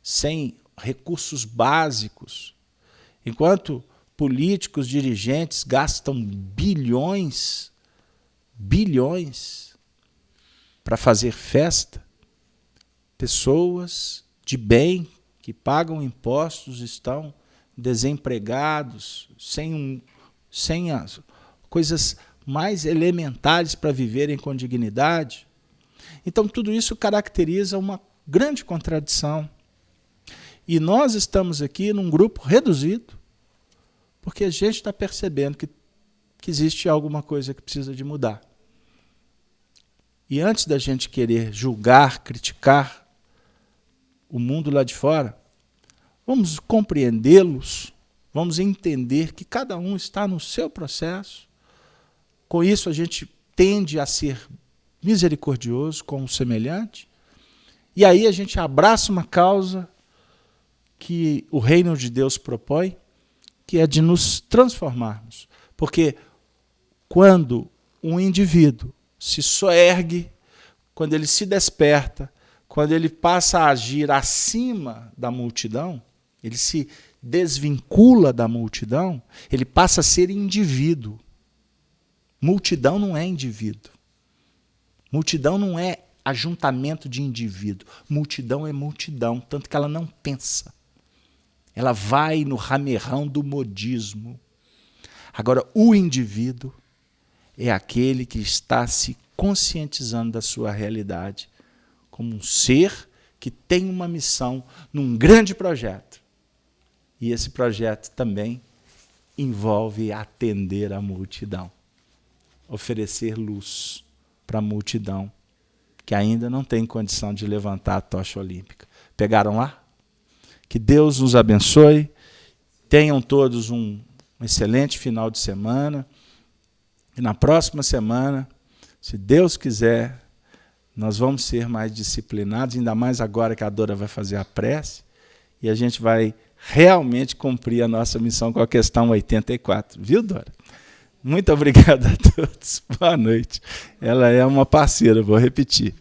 sem recursos básicos, enquanto políticos, dirigentes gastam bilhões para fazer festa, pessoas de bem que pagam impostos estão desempregados, sem as coisas mais elementares para viverem com dignidade. Então, tudo isso caracteriza uma grande contradição. E nós estamos aqui num grupo reduzido, porque a gente está percebendo que existe alguma coisa que precisa de mudar. E antes da gente querer julgar, criticar o mundo lá de fora, vamos compreendê-los, vamos entender que cada um está no seu processo. Com isso, a gente tende a ser misericordioso com o semelhante, e aí a gente abraça uma causa que o reino de Deus propõe, que é de nos transformarmos. Porque quando um indivíduo se soergue, quando ele se desperta, quando ele passa a agir acima da multidão, ele se desvincula da multidão, ele passa a ser indivíduo. Multidão não é indivíduo. Multidão não é ajuntamento de indivíduo. Multidão é multidão, tanto que ela não pensa. Ela vai no ramerrão do modismo. Agora, o indivíduo é aquele que está se conscientizando da sua realidade como um ser que tem uma missão num grande projeto. E esse projeto também envolve atender a multidão, oferecer luz para a multidão que ainda não tem condição de levantar a tocha olímpica. Pegaram lá? Que Deus nos abençoe, tenham todos um excelente final de semana, e na próxima semana, se Deus quiser, nós vamos ser mais disciplinados, ainda mais agora que a Dora vai fazer a prece, e a gente vai realmente cumprir a nossa missão com a questão 84. Viu, Dora? Muito obrigado a todos. Boa noite. Ela é uma parceira, vou repetir.